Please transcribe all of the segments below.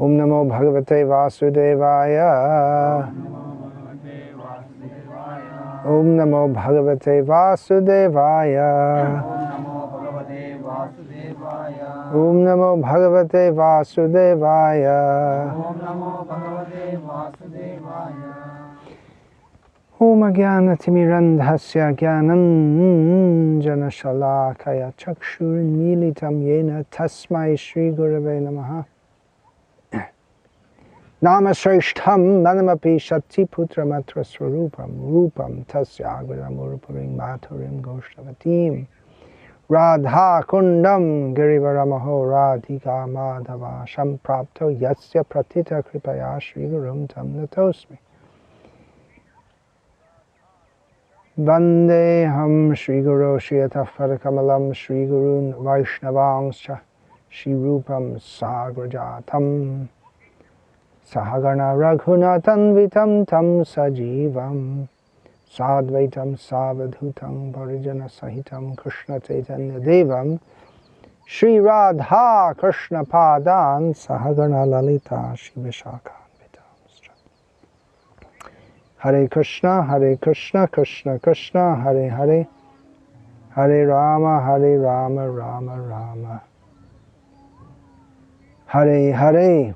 Om Namo Bhagavate Vasudevaya. Om Namo Bhagavate Vasudevaya. Om Namo Bhagavate Vasudevaya. Om Ajnana Timirandhasya Jnananjana Shalakaya Chakshurinmilitam Yena Tasmai Shri Gurave Namaha. Namashrishtham Manamapi Shakti Putra Matra Swarupam Rupam Tasya Agradam Uruparing Maturim Goshtavatim Radha Kundam Girivaramaho Radhika Madhava Samprapto Yatsya Pratita Kripaya Shri Gurum Tam Natosmi Vandeham Shri Guru Shriatafara Kamalam Shri Gurun Vaishnavangscha Shri Rupam Sagrajatam Sahagana Raghunatan Vitam Tam Sajivam Sadvaitam Savadhutam Parijana Sahitam Krishna Chaitanya Devam Shri Radha Krishna Padan Sahagana Lalita Shivashaka Hare Krishna, Krishna Krishna, Hare Hare, Hare Rama, Rama Rama, Hare Hare.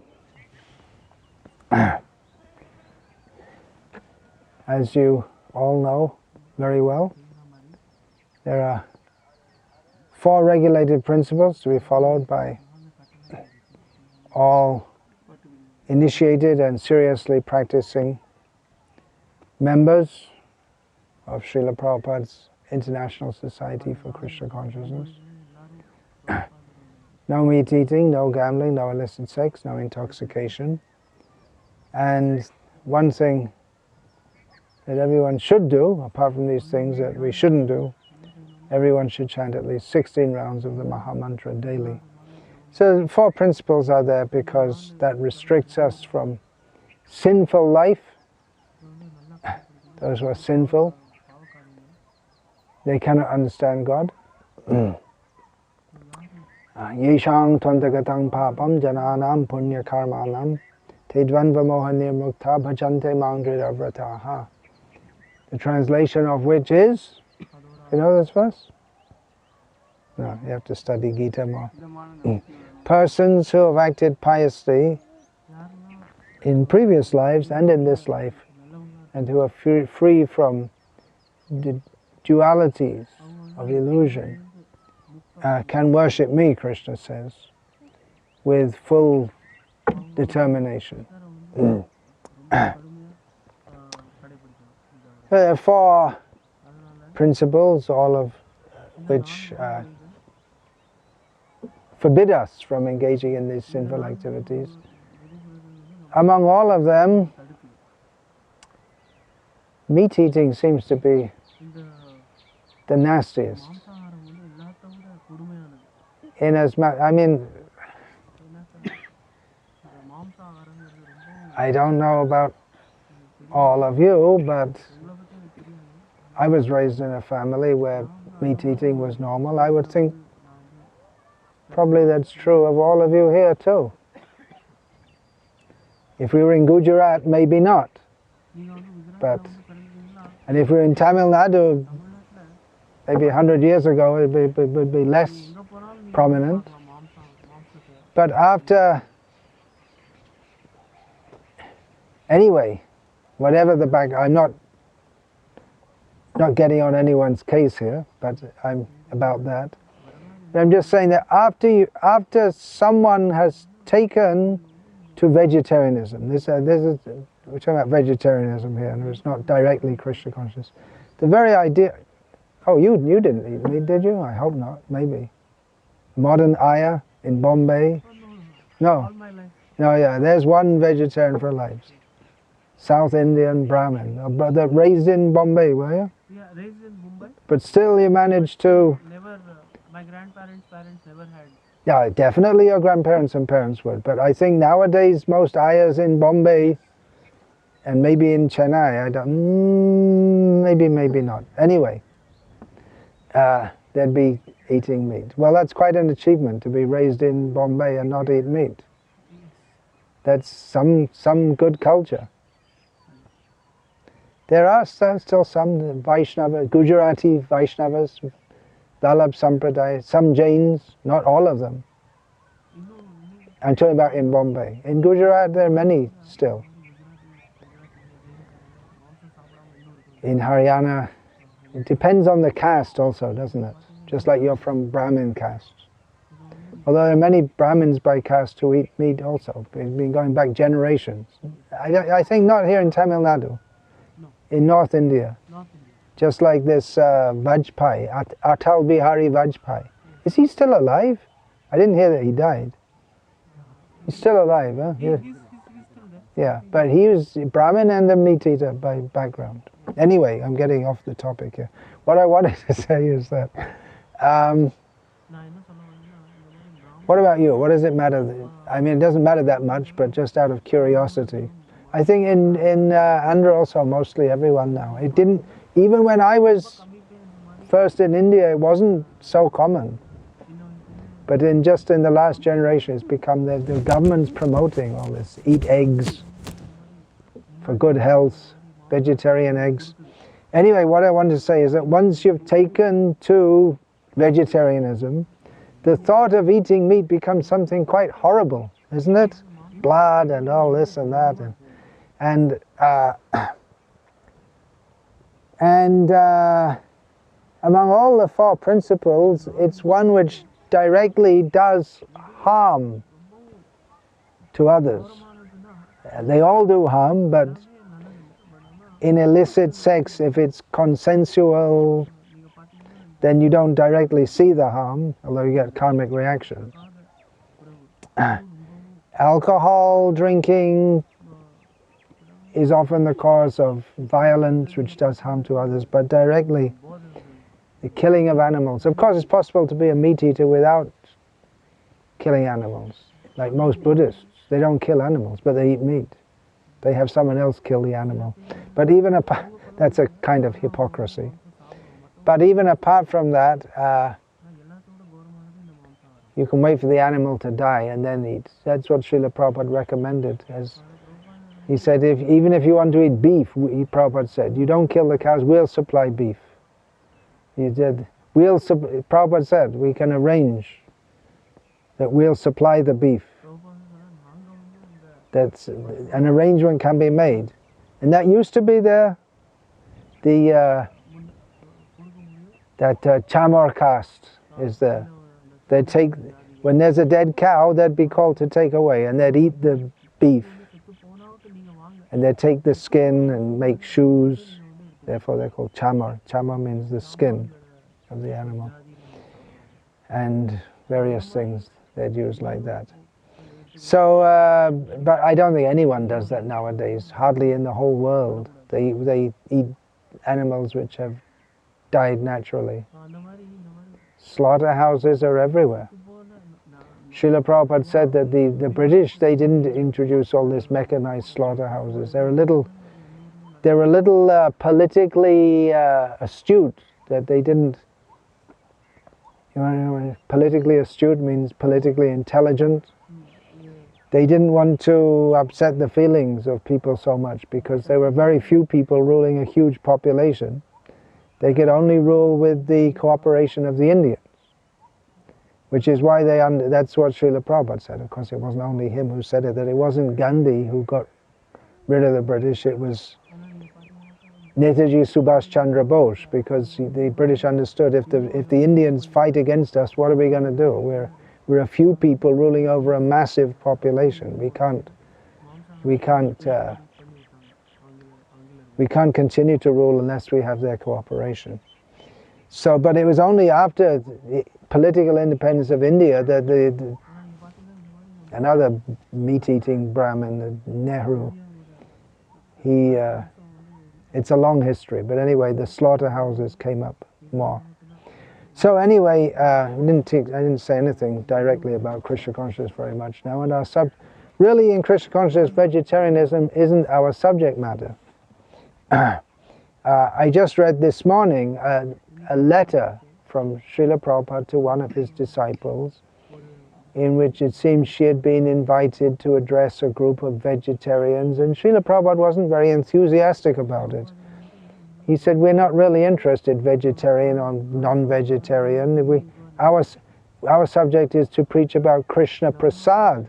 As you all know very well, there are 4 regulated principles to be followed by all initiated and seriously practicing members of Srila Prabhupada's International Society for Krishna Consciousness. No meat eating, no gambling, no illicit sex, no intoxication. And one thing that everyone should do, apart from these things that we shouldn't do, everyone should chant at least 16 rounds of the Maha Mantra daily. So 4 principles are there because that restricts us from sinful life. Those who are sinful, they cannot understand God. Yeshang tvantagatang papam jananam punya karmanam tedvanva mohanir mukta bhajante mangridavrataha. The translation of which is, you know this verse? No, you have to study Gita more. Persons who have acted piously in previous lives and in this life, and who are free from the dualities of illusion, can worship me, Krishna says, with full determination. There are 4 principles, all of which forbid us from engaging in these sinful activities. Among all of them, meat eating seems to be the nastiest. I don't know about all of you, but I was raised in a family where meat eating was normal. I would think probably that's true of all of you here too. If we were in Gujarat, maybe not. And if we were in Tamil Nadu, maybe 100 years ago, it would be less prominent. But anyway, whatever the back, I'm not getting on anyone's case here, but I'm about that. But I'm just saying that after someone has taken to vegetarianism, this is, we're talking about vegetarianism here, and it's not directly Krishna conscious. The very idea, oh, you didn't eat meat, did you? I hope not, maybe. Modern ayah in Bombay? No. No, yeah, there's one vegetarian for life. South Indian Brahmin, a brother raised in Bombay, were you? Yeah, raised in Mumbai. But still you managed to... Never, my grandparents' parents never had. Yeah, definitely your grandparents and parents would. But I think nowadays most ayahs in Bombay and maybe in Chennai, I don't, maybe not. Anyway, they'd be eating meat. Well, that's quite an achievement to be raised in Bombay and not eat meat. That's some good culture. There are still some Vaishnava, Gujarati Vaishnavas, Vallabh Sampradaya, some Jains, not all of them. I'm talking about in Bombay. In Gujarat there are many still. In Haryana, it depends on the caste also, doesn't it? Just like you're from Brahmin caste. Although there are many Brahmins by caste who eat meat also. They've been going back generations. I think not here in Tamil Nadu. In North India. Just like this Vajpayee, Atal Bihari Vajpayee. Is he still alive? I didn't hear that he died. He's still alive, huh? He's still there. Yeah, but he was Brahmin and a meat eater by background. Anyway, I'm getting off the topic here. What I wanted to say is that, what about you? What does it matter? I mean, it doesn't matter that much, but just out of curiosity. I think in Andhra also, mostly everyone now. It didn't, even when I was first in India, it wasn't so common. But just in the last generation, it's become the government's promoting all this. Eat eggs for good health, vegetarian eggs. Anyway, what I wanted to say is that once you've taken to vegetarianism, the thought of eating meat becomes something quite horrible, isn't it? Blood and all this and that. And among all the four principles, it's one which directly does harm to others. They all do harm, but in illicit sex, if it's consensual, then you don't directly see the harm, although you get karmic reactions. Alcohol drinking is often the cause of violence, which does harm to others, but directly the killing of animals. Of course, it's possible to be a meat eater without killing animals. Like most Buddhists, they don't kill animals, but they eat meat. They have someone else kill the animal. But even apart, that's a kind of hypocrisy. But even apart from that, you can wait for the animal to die and then eat. That's what Srila Prabhupada recommended. As he said, even if you want to eat beef, Prabhupada said, you don't kill the cows, we'll supply beef. He said, Prabhupada said, we can arrange that we'll supply the beef. That's an arrangement can be made. And that used to be that Chamor caste is there. They'd take, when there's a dead cow, they'd be called to take away, and they'd eat the beef. And they'd take the skin and make shoes. Therefore they're called chamar. Chamar means the skin of the animal. And various things they'd use like that. So, but I don't think anyone does that nowadays. Hardly in the whole world. They eat animals which have died naturally. Slaughterhouses are everywhere. Srila Prabhupada said that the British, they didn't introduce all this mechanized slaughterhouses. They were a little politically astute, that they didn't, you know, politically astute means politically intelligent. They didn't want to upset the feelings of people so much because there were very few people ruling a huge population. They could only rule with the cooperation of the Indians, which is why that's what Srila Prabhupada said. Of course, it wasn't only him who said it, that it wasn't Gandhi who got rid of the British, it was Netaji Subhash Chandra Bose, because the British understood if the Indians fight against us, what are we going to do? We're a few people ruling over a massive population. We can't continue to rule unless we have their cooperation. So, but it was only after the political independence of India that another meat-eating Brahmin, Nehru, it's a long history, but anyway, the slaughterhouses came up more. So anyway, I didn't say anything directly about Krishna consciousness very much now, and really in Krishna consciousness, vegetarianism isn't our subject matter. I just read this morning a letter from Srila Prabhupada to one of his disciples, in which it seems she had been invited to address a group of vegetarians, and Srila Prabhupada wasn't very enthusiastic about it. He said, we're not really interested, vegetarian or non-vegetarian. Our subject is to preach about Krishna Prasad.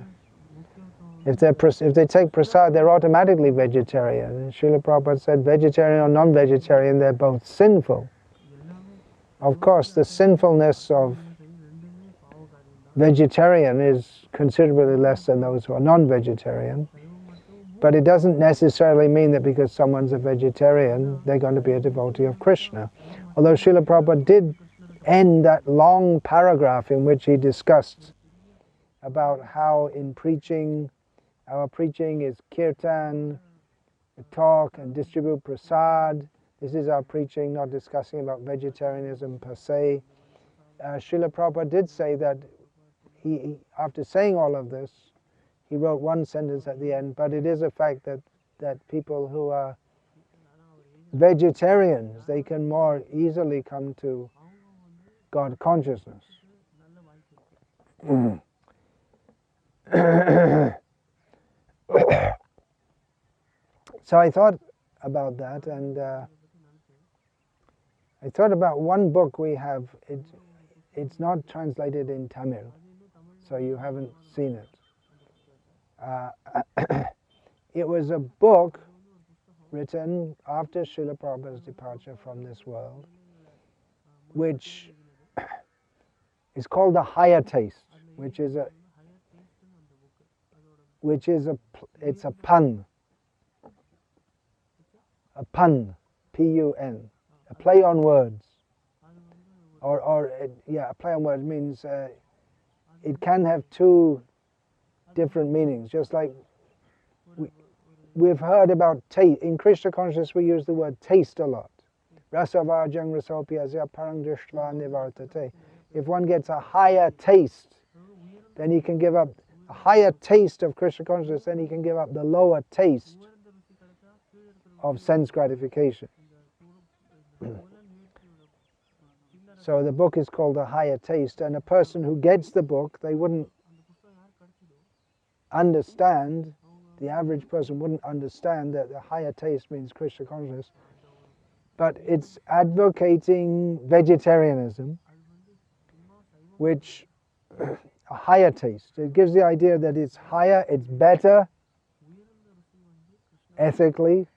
If they take Prasad, they're automatically vegetarian. And Srila Prabhupada said, vegetarian or non-vegetarian, they're both sinful. Of course, the sinfulness of vegetarian is considerably less than those who are non-vegetarian. But it doesn't necessarily mean that because someone's a vegetarian, they're going to be a devotee of Krishna. Although Srila Prabhupada did end that long paragraph in which he discussed about how in preaching, our preaching is kirtan, talk and distribute prasad. This is our preaching, not discussing about vegetarianism per se. Srila Prabhupada did say that he, after saying all of this, he wrote one sentence at the end, but it is a fact that people who are vegetarians, they can more easily come to God consciousness. So I thought about that, and I thought about one book we have. It's not translated in Tamil, so you haven't seen it. It was a book written after Srila Prabhupada's departure from this world, which is called The Higher Taste, it's a pun, P-U-N, a play on words, a play on words means it can have two different meanings, just like we've heard about taste. In Krishna consciousness we use the word taste a lot. Rasavajang rasopyasya parang drishtva nivartate. If one gets a higher taste, then he can give up a higher taste of Krishna consciousness, then he can give up the lower taste of sense gratification. So the book is called The Higher Taste, and a person who gets the book, they wouldn't understand, the average person wouldn't understand that the higher taste means Krishna consciousness, but it's advocating vegetarianism, which a higher taste. It gives the idea that it's higher, it's better, ethically,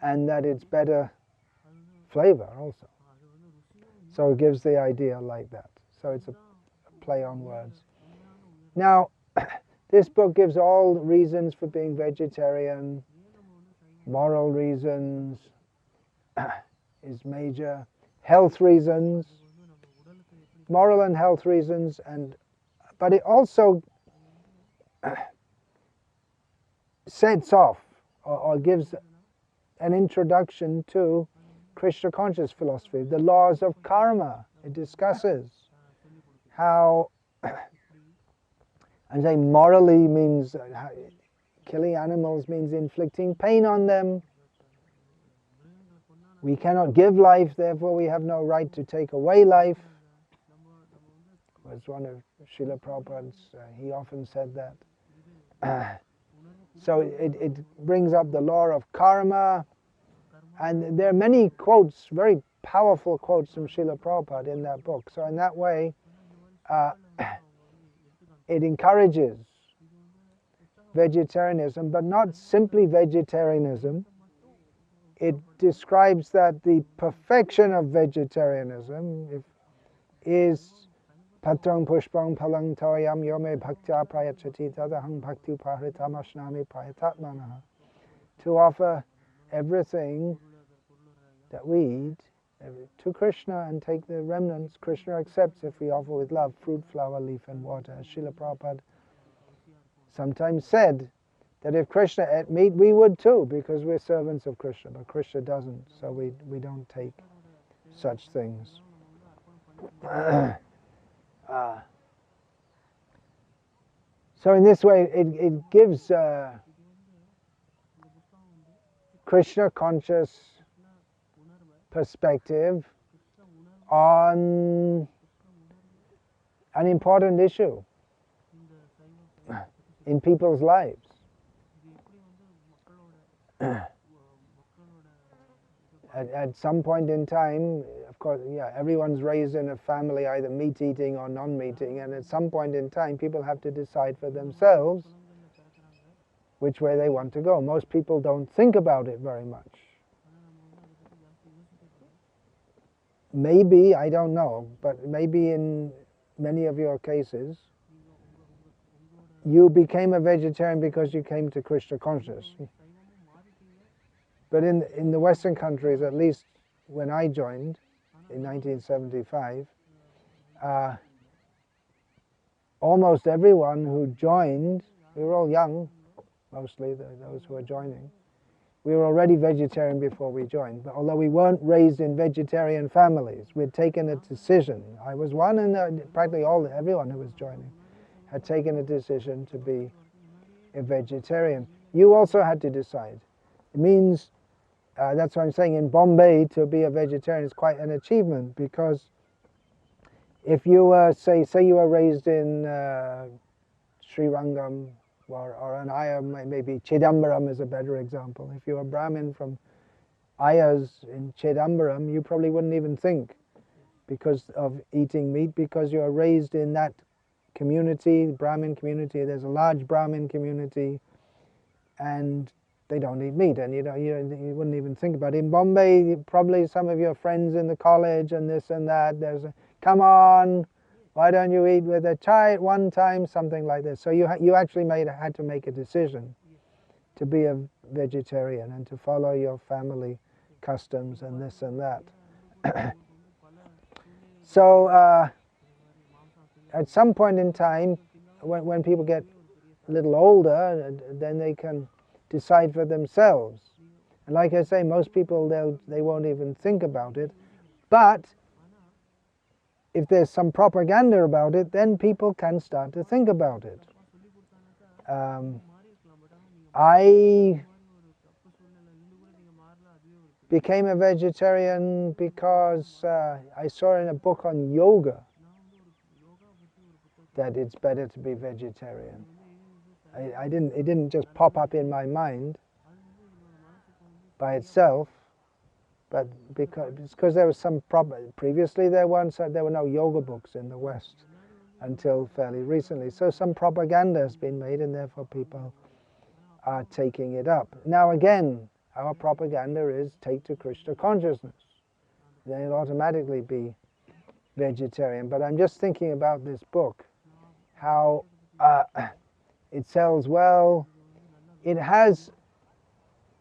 and that it's better flavor also. So it gives the idea like that. So it's a play on words. Now, this book gives all reasons for being vegetarian, moral reasons is major, health reasons, moral and health reasons, but it also sets off or gives an introduction to Krishna conscious philosophy, the laws of karma. It discusses how, I'm saying morally means killing animals means inflicting pain on them. We cannot give life, therefore we have no right to take away life. It was one of Srila Prabhupada's, he often said that. So it brings up the law of karma, and there are many quotes, very powerful quotes from Srila Prabhupada in that book. So in that way, it encourages vegetarianism, but not simply vegetarianism. It describes that the perfection of vegetarianism is Patrang pushpang palang toyam yome bhaktya prayachati tadahang bhakti upahritam ashnami prayatatmanaha. To offer everything that we eat to Krishna and take the remnants. Krishna accepts if we offer with love fruit, flower, leaf and water. As Srila Prabhupada sometimes said that if Krishna ate meat, we would too, because we're servants of Krishna, but Krishna doesn't, so we don't take such things. So in this way, it gives Krishna conscious perspective on an important issue இந்த சைவ பத்தி in people's lives. இது எப்படி மக்களோட மக்களோட At some point in time, of course, yeah, everyone's raised in a family either meat eating or non-meat eating, and at some point in time people have to decide for themselves குலங்கள்ல பிறக்கறாங்க which way they want to go. Most people don't think about it very much. ஆனா நம்ம அதை பத்தி ஜாஸ்தி யோசிக்கிறது Maybe, I don't know, but maybe in many of your cases உங்களோட you became a vegetarian because you came to Krishna consciousness. சைவமும் மாறிட்டீங்க But in the Western countries, at least when I joined in 1975, almost everyone who joined, we were all young, mostly those who were joining, we were already vegetarian before we joined. But although we weren't raised in vegetarian families, we'd taken a decision. I was one, and practically everyone who was joining had taken a decision to be a vegetarian. You also had to decide. It means, that's what I'm saying, in Bombay to be a vegetarian is quite an achievement, because if you were, say you were raised in Sri Rangam, or an ayah, maybe Chidambaram is a better example. If you were Brahmin from ayahs in Chidambaram, you probably wouldn't even think because of eating meat, because you are raised in that community, Brahmin community. There's a large Brahmin community, and they don't eat meat, and you wouldn't even think about it. In Bombay, probably some of your friends in the college and this and that, there's a, come on, why don't you eat with a chai at one time, something like this. So you actually had to make a decision to be a vegetarian and to follow your family customs and this and that. So at some point in time, when people get a little older, then they can decide for themselves. And like I say, most people, they won't even think about it. But if there's some propaganda about it, then people can start to think about it. I became a vegetarian because I saw in a book on yoga that it's better to be vegetarian. It didn't just pop up in my mind by itself, but because there was some problem. Previously there were no yoga books in the West until fairly recently. So some propaganda has been made, and therefore people are taking it up. Now again, our propaganda is take to Krishna consciousness. Then it'll automatically be vegetarian. But I'm just thinking about this book, how it sells well. It has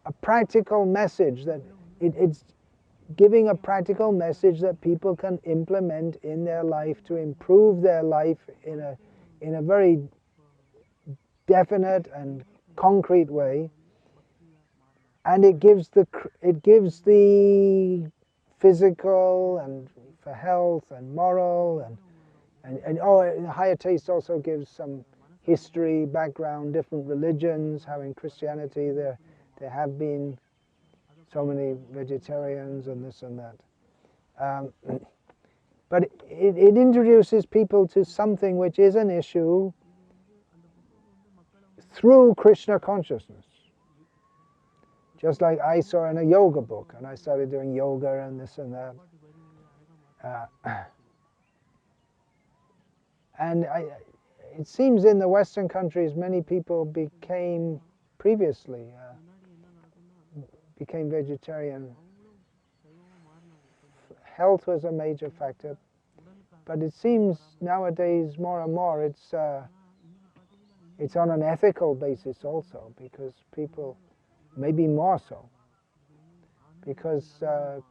a practical message that it's giving a practical message that people can implement in their life to improve their life in a very definite and concrete way. And it gives the physical and for health and moral and higher taste also gives some history, background, different religions, how in Christianity there have been so many vegetarians and this and that. But it introduces people to something which is an issue through Krishna consciousness. Just like I saw in a yoga book, and I started doing yoga and this and that. And it seems in the Western countries many people became vegetarian. Health was a major factor, but it seems nowadays more and more it's on an ethical basis also, because people, maybe more so, because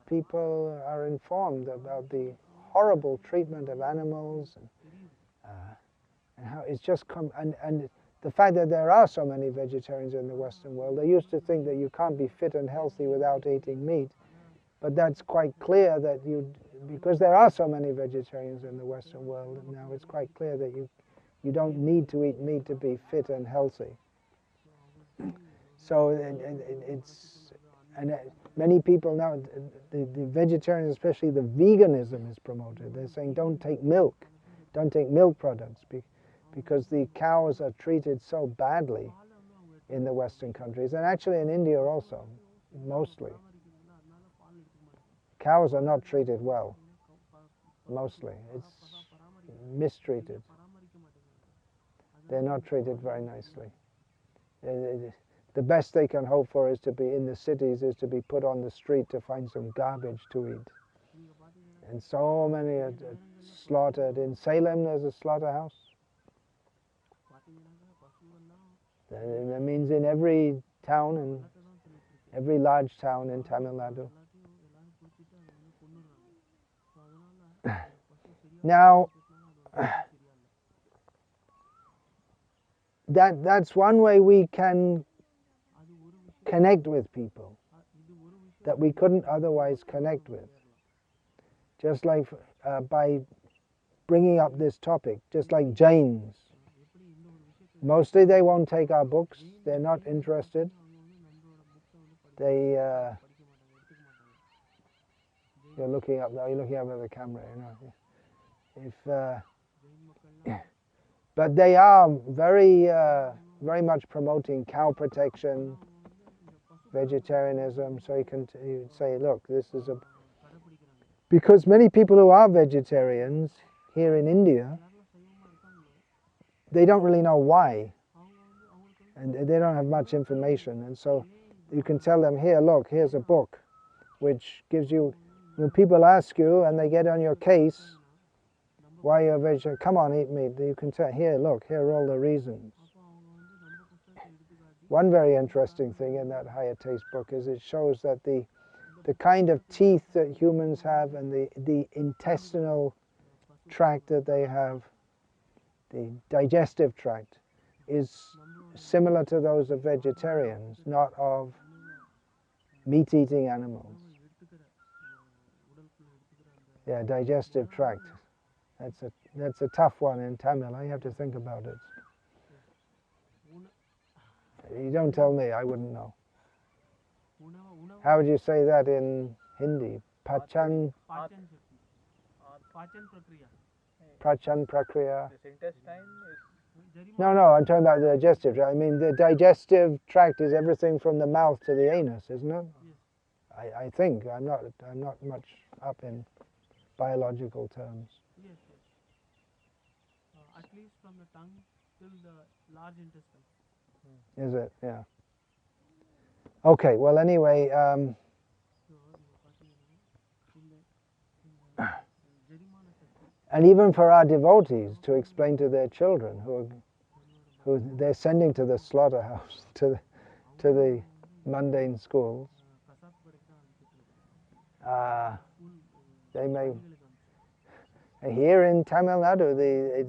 people are informed about the horrible treatment of animals and how it's just come, and the fact that there are so many vegetarians in the Western world. They used to think that you can't be fit and healthy without eating meat, but that's quite clear that because there are so many vegetarians in the Western world now, it's quite clear that you don't need to eat meat to be fit and healthy. So many people now, the vegetarians, especially the veganism is promoted. They're saying don't take milk, don't take milk products because the cows are treated so badly in the Western countries, and actually in India also, mostly. Cows are not treated well, mostly. It's mistreated. They're not treated very nicely. The best they can hope for is to be in the cities, is to be put on the street to find some garbage to eat. And so many are slaughtered. In Salem there's a slaughterhouse. That means in every town and every large town in Tamil Nadu. Now, that's one way we can connect with people that we couldn't otherwise connect with. Just like by bringing up this topic, just like Jains. Mostly they won't take our books, they're not interested. You're looking up at the camera, you know. But they are very much promoting cow protection, vegetarianism. So you say, look, this is a... Because many people who are vegetarians here in India, they don't really know why. And they don't have much information. And so you can tell them, here, look, here's a book, which gives you... When people ask you and they get on your case, why you're vegetarian, come on, eat meat. You can tell, here, look, here are all the reasons. One very interesting thing in that higher taste book is it shows that the kind of teeth that humans have and the intestinal tract that they have, the digestive tract, is similar to those of vegetarians, not of meat-eating animals. Yeah, digestive tract. That's a tough one in Tamil. I have to think about it. You don't tell me, I wouldn't know. How would you say that in Hindi? Pachan prakriya. This intestine is... No, I'm talking about the digestive tract. I mean, the digestive tract is everything from the mouth to the anus, isn't it? I think. I'm not much up in biological terms. Yes. At least from the tongue till the large intestine. Is it? Yeah. Okay, well anyway, and even for our devotees to explain to their children who they're sending to the slaughterhouse, to the mundane schools, they may... Here in Tamil Nadu,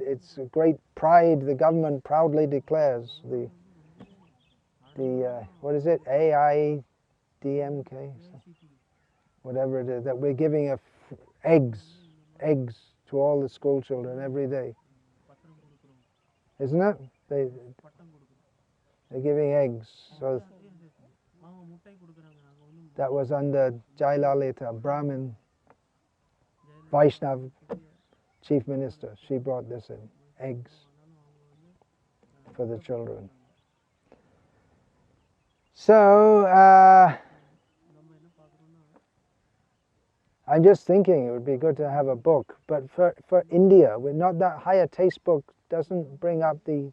it's a great pride. The government proudly declares the what is it, AIDMK, whatever it is, that we're giving eggs to all the school children every day, isn't it? They're giving eggs. So that was under Jayalalitha, Brahmin, Vaishnav chief minister. She brought this in, eggs for the children. So I'm just thinking it would be good to have a book, but for India, we're not that higher taste book doesn't bring up the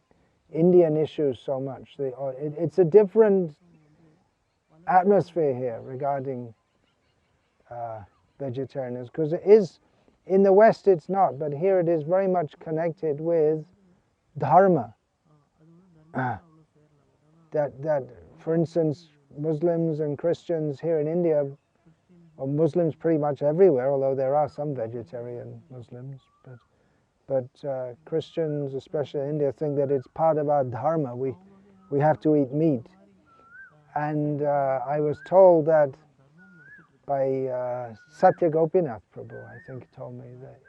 Indian issues so much. It's a different atmosphere here regarding vegetarianism, because it is, in the West it's not, but here it is very much connected with dharma. That, for instance, Muslims and Christians here in India, or Muslims pretty much everywhere, although there are some vegetarian Muslims, but Christians, especially in India, think that it's part of our dharma. We have to eat meat. And I was told that by Satya Gopinath Prabhu, I think told me that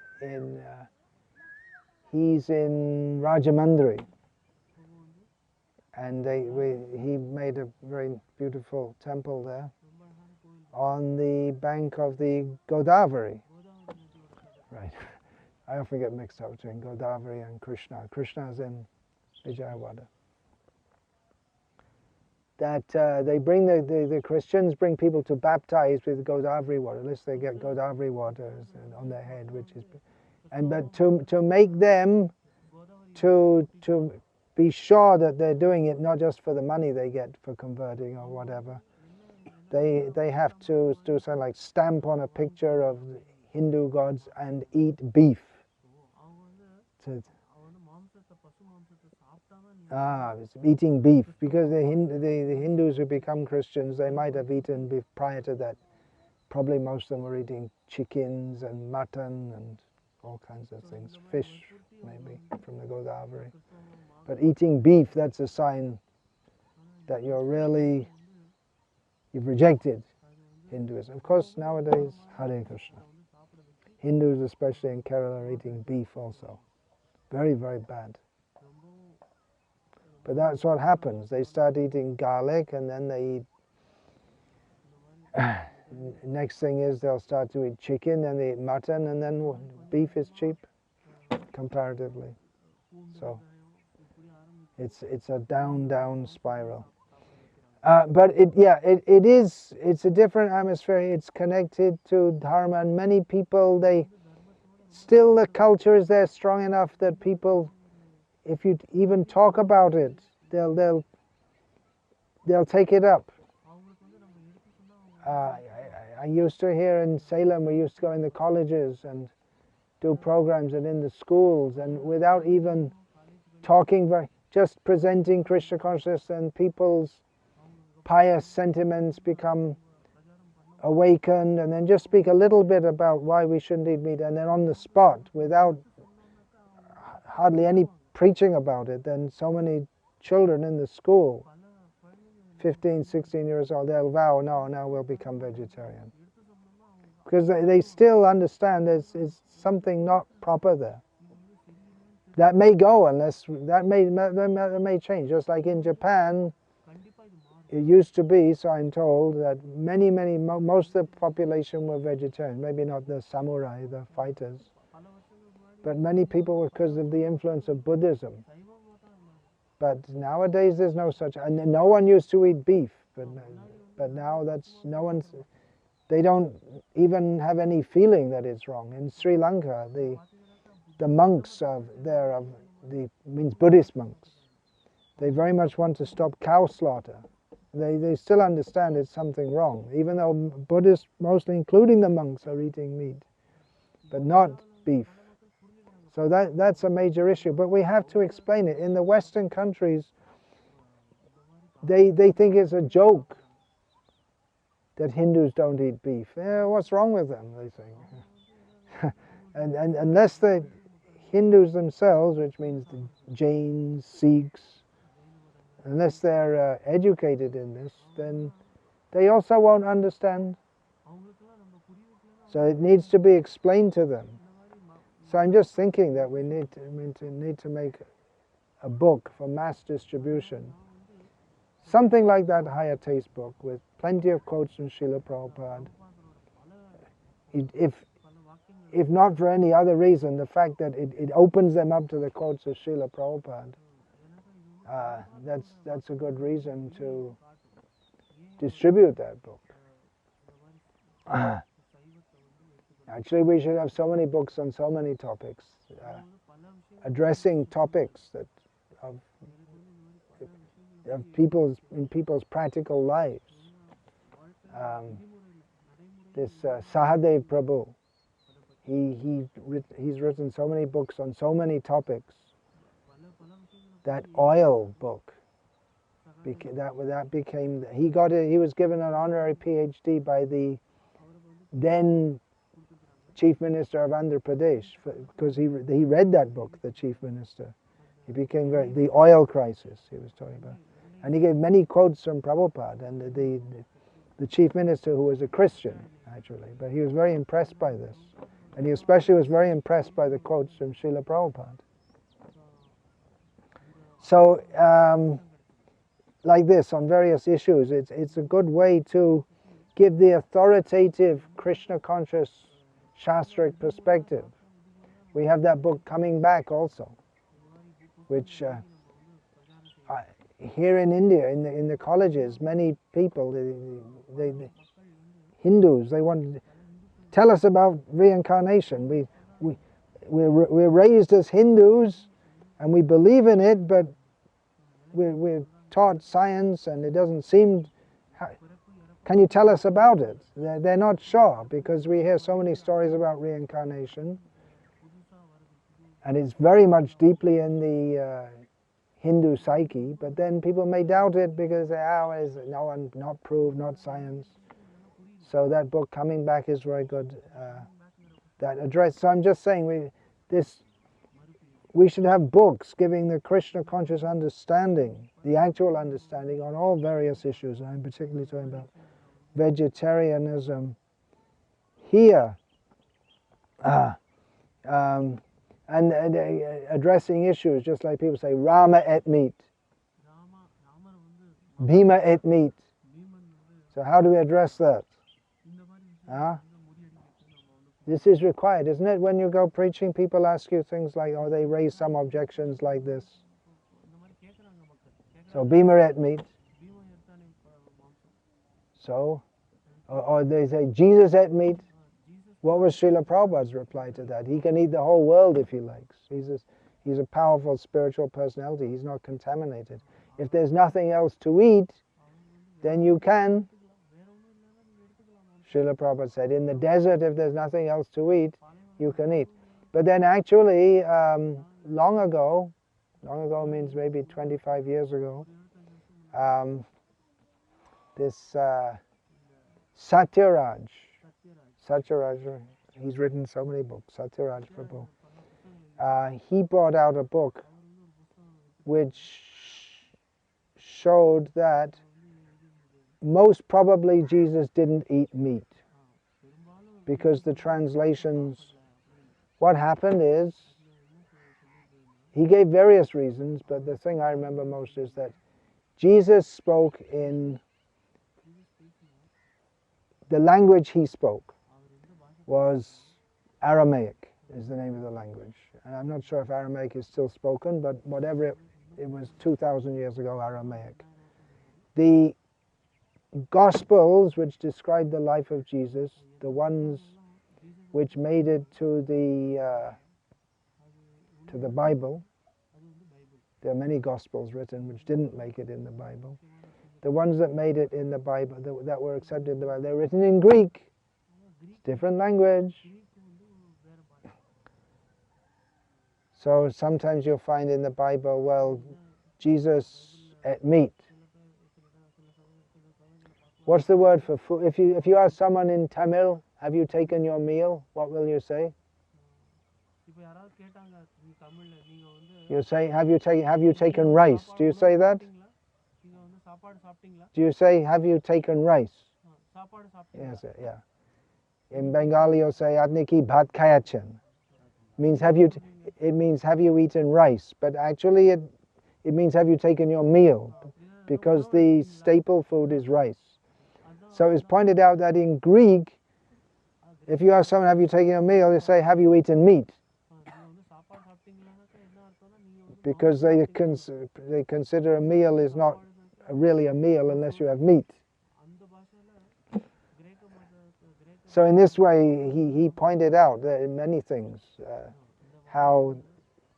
he's in Rajamandri, and he made a very beautiful temple there on the bank of the Godavari. Right. I often get mixed up between Godavari and Krishna. Krishna is in Vijayawada. That they bring the Christians bring people to baptize with Godavari water, unless they get Godavari water on their head, which is, but to make them to be sure that they're doing it not just for the money they get for converting or whatever. They have to do something like stamp on a picture of Hindu gods and eat beef. It's eating beef, because the Hindus who become Christians, they might have eaten beef prior to that. Probably most of them were eating chickens and mutton and all kinds of things, fish maybe from the Godavari. But eating beef, that's a sign that you've rejected Hinduism. Of course, nowadays, Hare Krishna. Hindus, especially in Kerala, are eating beef also. Very, very bad. But that's what happens. They start eating garlic, and then they eat. Next thing is they'll start to eat chicken, then they eat mutton, and then beef is cheap comparatively. So it's a down spiral. But it's a different atmosphere. It's connected to Dharma, and many people, still the culture is there strong enough that people, if you even talk about it, they'll take it up. I used to hear in Salem, we used to go in the colleges and do programs and in the schools, and without even talking, just presenting Krishna consciousness, and people's pious sentiments become awakened, and then just speak a little bit about why we shouldn't eat meat, and then on the spot, without hardly any preaching about it, then so many children in the school, 15, 16 years old, they'll vow, no, now we'll become vegetarian. Because they still understand there's something not proper there. That may go that may change. Just like in Japan, it used to be, so I'm told, that most of the population were vegetarian. Maybe not the samurai, the fighters. But many people were because of the influence of Buddhism. But nowadays there's no such, and no one used to eat beef, but now they don't even have any feeling that it's wrong. In Sri Lanka, the monks means Buddhist monks, they very much want to stop cow slaughter. They still understand it's something wrong, even though Buddhists, mostly including the monks, are eating meat, but not beef. So that's a major issue, but we have to explain it. In the Western countries, they think it's a joke that Hindus don't eat beef. What's wrong with them, they think. and unless the Hindus themselves, which means the Jains, Sikhs, unless they're educated in this, then they also won't understand. So it needs to be explained to them. So I'm just thinking that we need to make a book for mass distribution, something like that Higher Taste book with plenty of quotes from Srila Prabhupada. If not for any other reason, the fact that it opens them up to the quotes of Srila Prabhupada, that's a good reason to distribute that book. Actually, we should have so many books on so many topics, addressing topics that of people's practical lives. This Sahadev Prabhu, he's written so many books on so many topics. That oil book, that became, he was given an honorary PhD by the then Chief Minister of Andhra Pradesh, because he read that book, the Chief Minister. He became the oil crisis he was talking about. And he gave many quotes from Prabhupada, and the Chief Minister, who was a Christian, actually, but he was very impressed by this. And he especially was very impressed by the quotes from Srila Prabhupada. So, like this, on various issues, it's a good way to give the authoritative Krishna conscious Shastric perspective, We have that book coming back also, which here in India, in the colleges, many people, the Hindus, they want to tell us about reincarnation. We're raised as Hindus, and we believe in it, but we're taught science, and it doesn't seem. Can you tell us about it? They're not sure, because we hear so many stories about reincarnation, and it's very much deeply in the Hindu psyche, but then people may doubt it because they is not proved, not science. So that book coming back is very good. That address. So I'm just saying we should have books giving the Krishna conscious understanding, the actual understanding on all various issues. I'm particularly talking about vegetarianism here, and addressing issues just like people say Rama ate meat, Bhima ate meat. So how do we address that? This is required, isn't it? When you go preaching, people ask you things like, or they raise some objections like this. So Bhima ate meat. So, or they say Jesus ate meat. What was Srila Prabhupada's reply to that? He can eat the whole world if he likes. He's a powerful spiritual personality. He's not contaminated. If there's nothing else to eat, then you can. Srila Prabhupada said, in the desert, if there's nothing else to eat, you can eat. But then actually, long ago means maybe 25 years ago, this Satyaraj, he's written so many books, Satyaraj Prabhu, he brought out a book which showed that most probably Jesus didn't eat meat, because the translations, what happened is, he gave various reasons, but the thing I remember most is that Jesus spoke in, the language he spoke was Aramaic, is the name of the language. And I'm not sure if Aramaic is still spoken, but whatever it was 2,000 years ago, Aramaic. The Gospels which describe the life of Jesus, the ones which made it to the Bible, there are many Gospels written which didn't make it in the Bible. The ones that made it in the Bible, that were accepted in the Bible, they're written in Greek, different language. So sometimes you'll find in the Bible, well, Jesus ate meat. What's the word for food? If you ask someone in Tamil, have you taken your meal? What will you say? You say, have you taken rice? Do you say that? Do you say, have you taken rice? Yes, yeah. In Bengali, you'll say, "Apni ki bhat khayacchen." It means have you eaten rice? But actually, it means have you taken your meal? Because the staple food is rice. So it's pointed out that in Greek, if you ask someone, have you taken a meal, they say, have you eaten meat? Because they consider a meal is not really a meal unless you have meat. So in this way, he pointed out that many things, how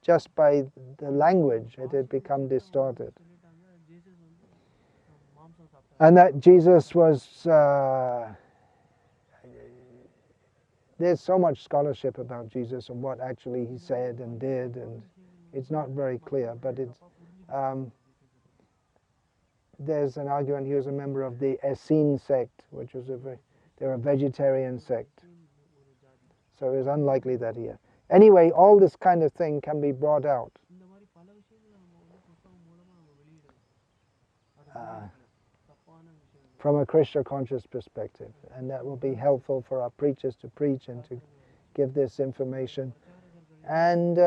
just by the language it had become distorted. And that Jesus was, there's so much scholarship about Jesus and what actually he said and did, and it's not very clear, but it's, there's an argument he was a member of the Essene sect, which was they're a vegetarian sect. So it's unlikely that he had. Anyway, all this kind of thing can be brought out. From a Krishna conscious perspective, and that will be helpful for our preachers to preach and to give this information. And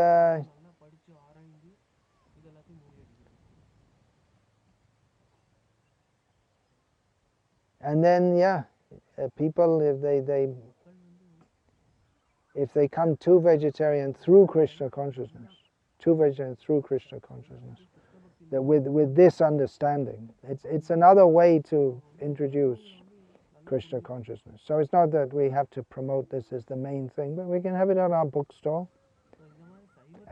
then, yeah, people, if they if they come to vegetarian through Krishna consciousness, to vegetarian through Krishna consciousness, that with this understanding, it's another way to introduce Krishna consciousness. So it's not that we have to promote this as the main thing, but we can have it on our bookstall.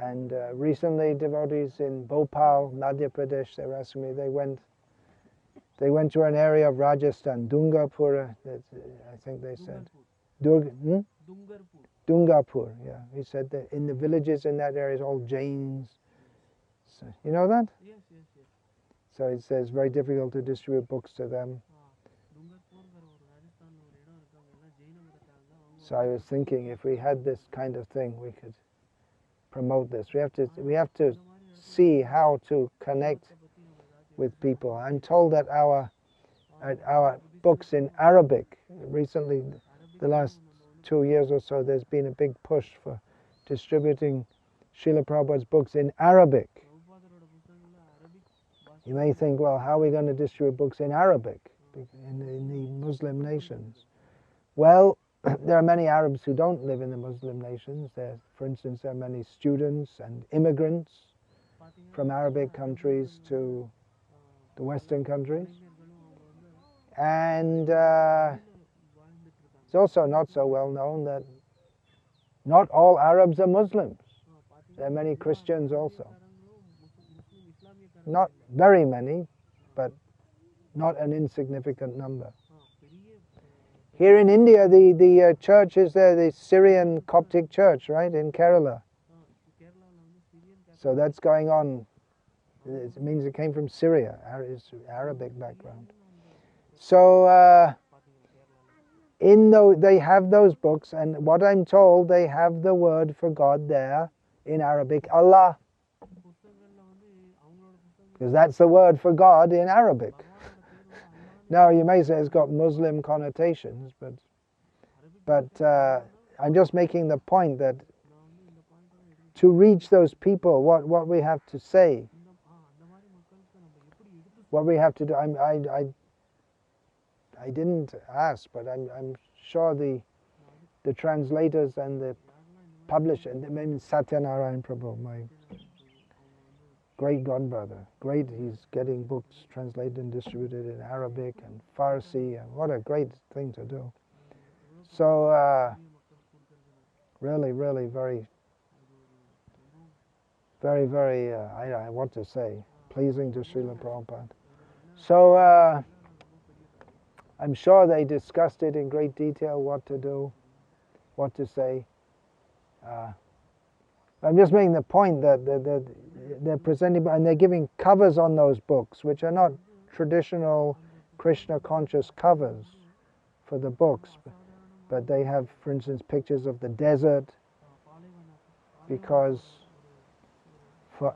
And recently, devotees in Bhopal, Madhya Pradesh, they were asking me, they went to an area of Rajasthan, Dungapur, I think they said. Dungarpur. Dungapur, yeah. He said that in the villages in that area, it's all Jains. So, you know that? Yes, yes, yes. So it says it's very difficult to distribute books to them. So I was thinking, if we had this kind of thing, we could promote this. We have to see how to connect with people. I'm told that our books in Arabic, recently, the last 2 years or so, there's been a big push for distributing Srila Prabhupada's books in Arabic. You may think, well, how are we going to distribute books in Arabic in the Muslim nations? Well, there are many Arabs who don't live in the Muslim nations. For instance, there are many students and immigrants from Arabic countries to the Western countries. And it's also not so well known that not all Arabs are Muslims. There are many Christians also. Not very many, but not an insignificant number. Here in India, the church is there, the Syrian Coptic church, right, in Kerala. So that's going on. It means it came from Syria, it's Arabic background. So they have those books, and what I'm told, they have the word for God there in Arabic, Allah. Because that's the word for God in Arabic. Now you may say it's got Muslim connotations, but I'm just making the point that to reach those people, what we have to say, what we have to do. I didn't ask, but I'm sure the translators and the publisher, maybe Satyanarayan Prabhu, my great godbrother, he's getting books translated and distributed in Arabic and Farsi, and what a great thing to do. So really, really very, very, very, I want to say, pleasing to Srila Prabhupada. So I'm sure they discussed it in great detail, what to do, what to say. I'm just making the point that they're presenting, and they're giving covers on those books, which are not traditional Krishna conscious covers for the books, but they have, for instance, pictures of the desert, because for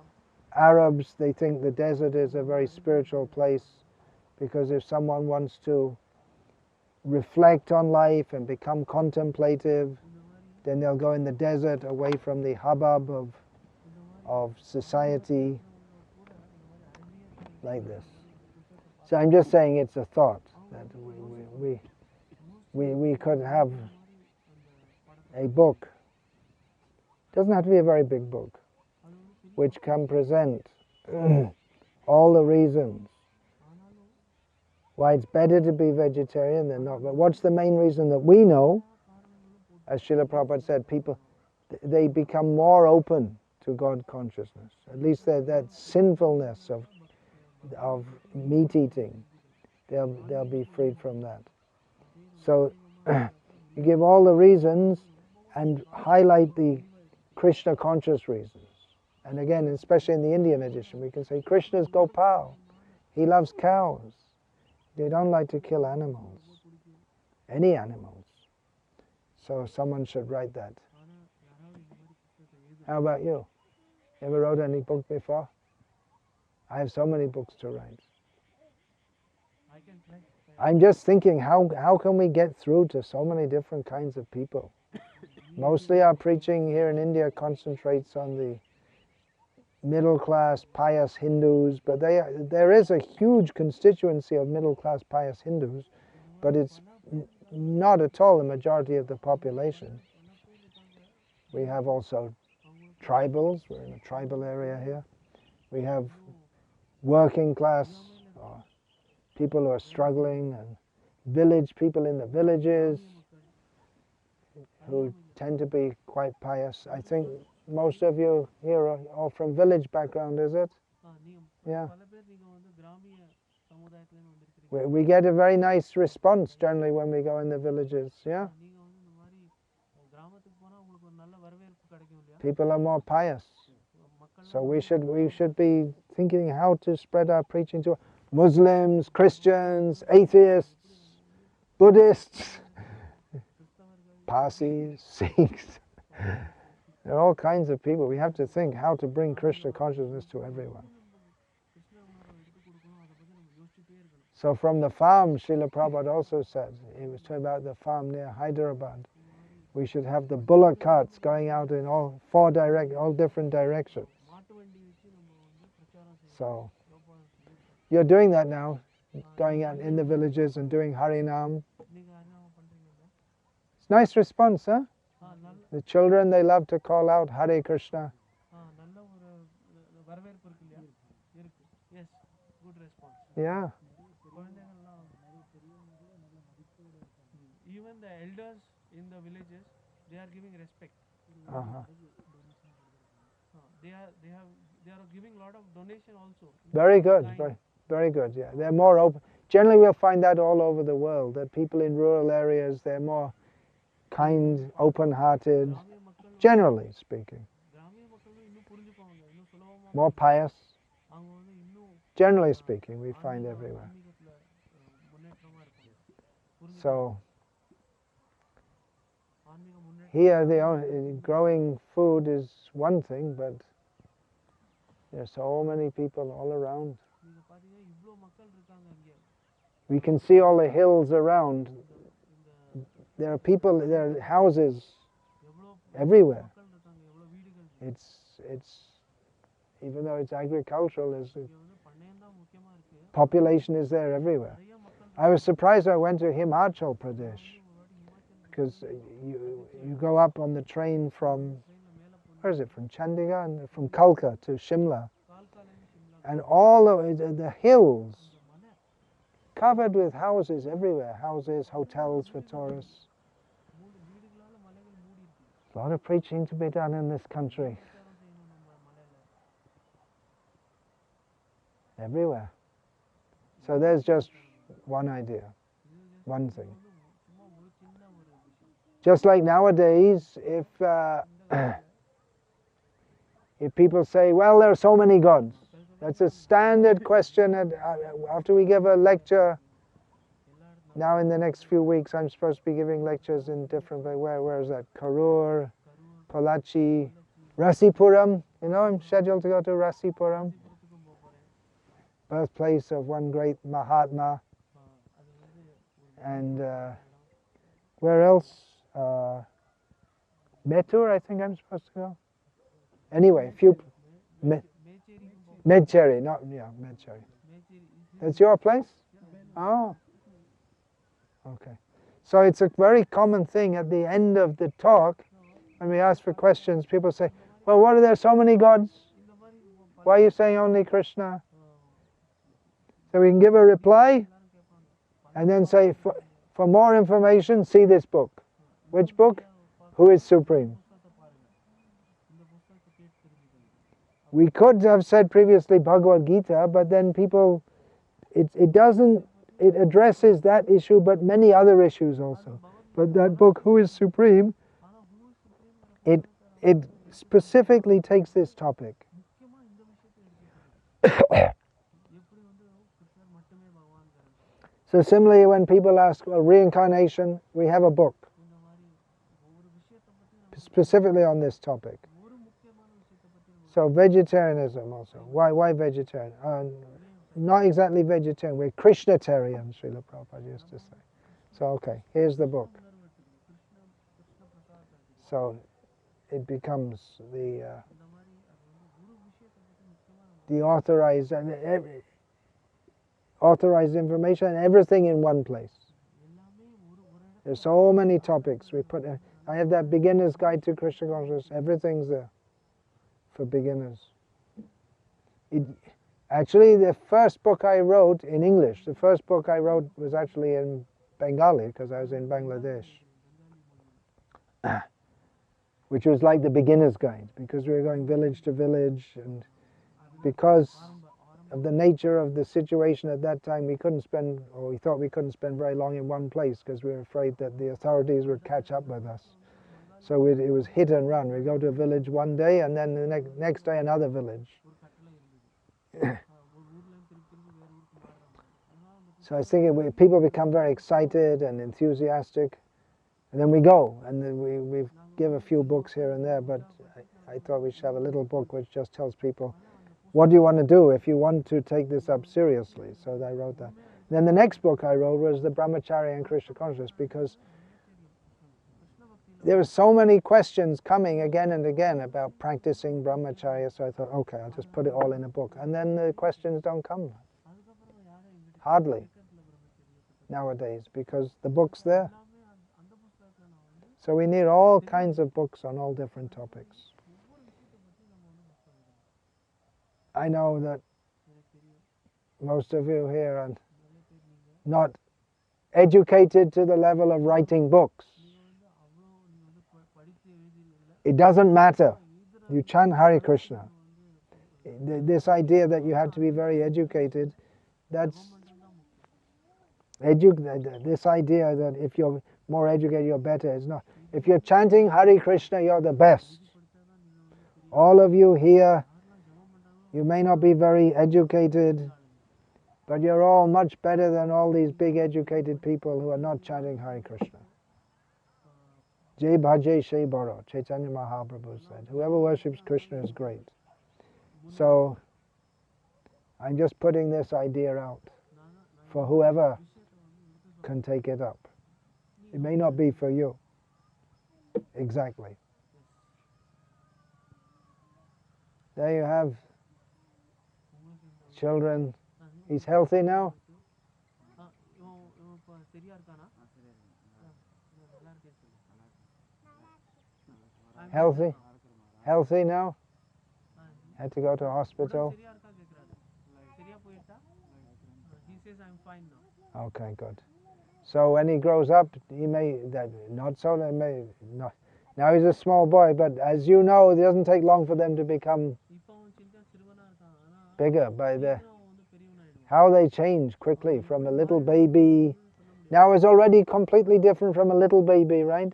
Arabs, they think the desert is a very spiritual place, because if someone wants to reflect on life and become contemplative, then they'll go in the desert away from the hubbub of society, like this. So I'm just saying it's a thought that we could have a book. It doesn't have to be a very big book, which can present all the reasons why it's better to be vegetarian than not. But what's the main reason that we know? As Srila Prabhupada said, people, they become more open to God consciousness. At least that sinfulness of meat eating, they'll be freed from that. So you give all the reasons and highlight the Krishna conscious reasons. And again, especially in the Indian edition, we can say Krishna's Gopal. He loves cows. They don't like to kill animals, any animals. So someone should write that. How about you? You ever wrote any book before? I have so many books to write. I'm just thinking, how can we get through to so many different kinds of people? Mostly our preaching here in India concentrates on the middle-class pious Hindus, but there is a huge constituency of middle-class pious Hindus, but it's not at all the majority of the population. We have also tribals. We're in a tribal area here. We have working class people who are struggling, and village people in the villages who tend to be quite pious. I think most of you here are all from village background, is it? Yeah. We get a very nice response generally when we go in the villages, yeah? People are more pious. So we should be thinking how to spread our preaching to Muslims, Christians, atheists, Buddhists, Parsis, Sikhs. There are all kinds of people. We have to think how to bring Krishna consciousness to everyone. So from the farm, Srila Prabhupada also said, he was talking about the farm near Hyderabad. We should have the bullock carts going out in all different directions. So you're doing that now, going out in the villages and doing Harinam. It's a nice response, huh? The children, they love to call out Hare Krishna. Yes, good response. Yeah. Even the elders in the villages, they are giving respect. They are giving a lot of donation also. Very good, very good. Yeah, they're more open. Generally, we'll find that all over the world. That people in rural areas, they're more kind, open-hearted. Generally speaking, more pious. Generally speaking, we find everywhere. So here, growing food is one thing, but there's so many people all around. We can see all the hills around. There are people, there are houses everywhere. It's even though it's agricultural, population is there everywhere. I was surprised I went to Himachal Pradesh, because you go up on the train from, where is it, from Chandigarh, and from Kalka to Shimla, and all of the hills covered with houses everywhere, houses, hotels for tourists. A lot of preaching to be done in this country. Everywhere. So there's just one idea, one thing. Just like nowadays, if people say, well, there are so many gods. That's a standard question. After we give a lecture, now in the next few weeks, I'm supposed to be giving lectures in different ways. Where is that? Karur, Palachi, Rasipuram. You know, I'm scheduled to go to Rasipuram, birthplace of one great Mahatma. And where else? Mettur, I think I'm supposed to go. Anyway, a few. Medcherry, Medcherry. That's your place? Oh. Okay. So it's a very common thing at the end of the talk, when we ask for questions, people say, well, what are there so many gods? Why are you saying only Krishna? So we can give a reply, and then say, for more information, see this book. Which book? Who is Supreme? We could have said previously Bhagavad Gita, but then people, it addresses that issue, but many other issues also. But that book, Who is Supreme, it specifically takes this topic. So similarly, when people ask, well, reincarnation, we have a book specifically on this topic. So vegetarianism also. Why vegetarian? Not exactly vegetarian. We're Krishnatarian, Srila Prabhupada used to say. So okay, here's the book. So it becomes the authorized information and everything in one place. There's so many topics we put. I have that beginner's guide to Krishna consciousness. Everything's there for beginners. Actually, the first book I wrote in English, the first book I wrote was actually in Bengali because I was in Bangladesh, which was like the beginner's guide because we were going village to village, and because of the nature of the situation at that time, we couldn't spend, or we thought we couldn't spend very long in one place because we were afraid that the authorities would catch up with us. So it was hit and run. We'd go to a village one day and then the next day another village. So I think people become very excited and enthusiastic, and then we go, and then we give a few books here and there, but I thought we should have a little book which just tells people, what do you want to do if you want to take this up seriously? So I wrote that. Then the next book I wrote was the Brahmacharya and Krishna consciousness, because there were so many questions coming again and again about practicing Brahmacharya, so I thought, okay, I'll just put it all in a book. And then the questions don't come. Hardly nowadays, because the book's there. So we need all kinds of books on all different topics. I know that most of you here are not educated to the level of writing books. It doesn't matter. You chant Hare Krishna. This idea that you have to be very educated, that's this idea that if you're more educated, you're better. It's not. If you're chanting Hare Krishna, you're the best. All of you here, you may not be very educated, but you're all much better than all these big educated people who are not chanting Hare Krishna. Jai Bhaje Shai Baro, Chaitanya Mahaprabhu said. Whoever worships Krishna is great. So, I'm just putting this idea out for whoever can take it up. It may not be for you. Exactly. There you have children. He's healthy now? Healthy? Healthy now? Had to go to a hospital? He says I'm fine now. Okay, good. So when he grows up, he may, not so, he may not. Now he's a small boy, but as you know, it doesn't take long for them to become bigger. How they change quickly from a little baby. Now is already completely different from a little baby, right?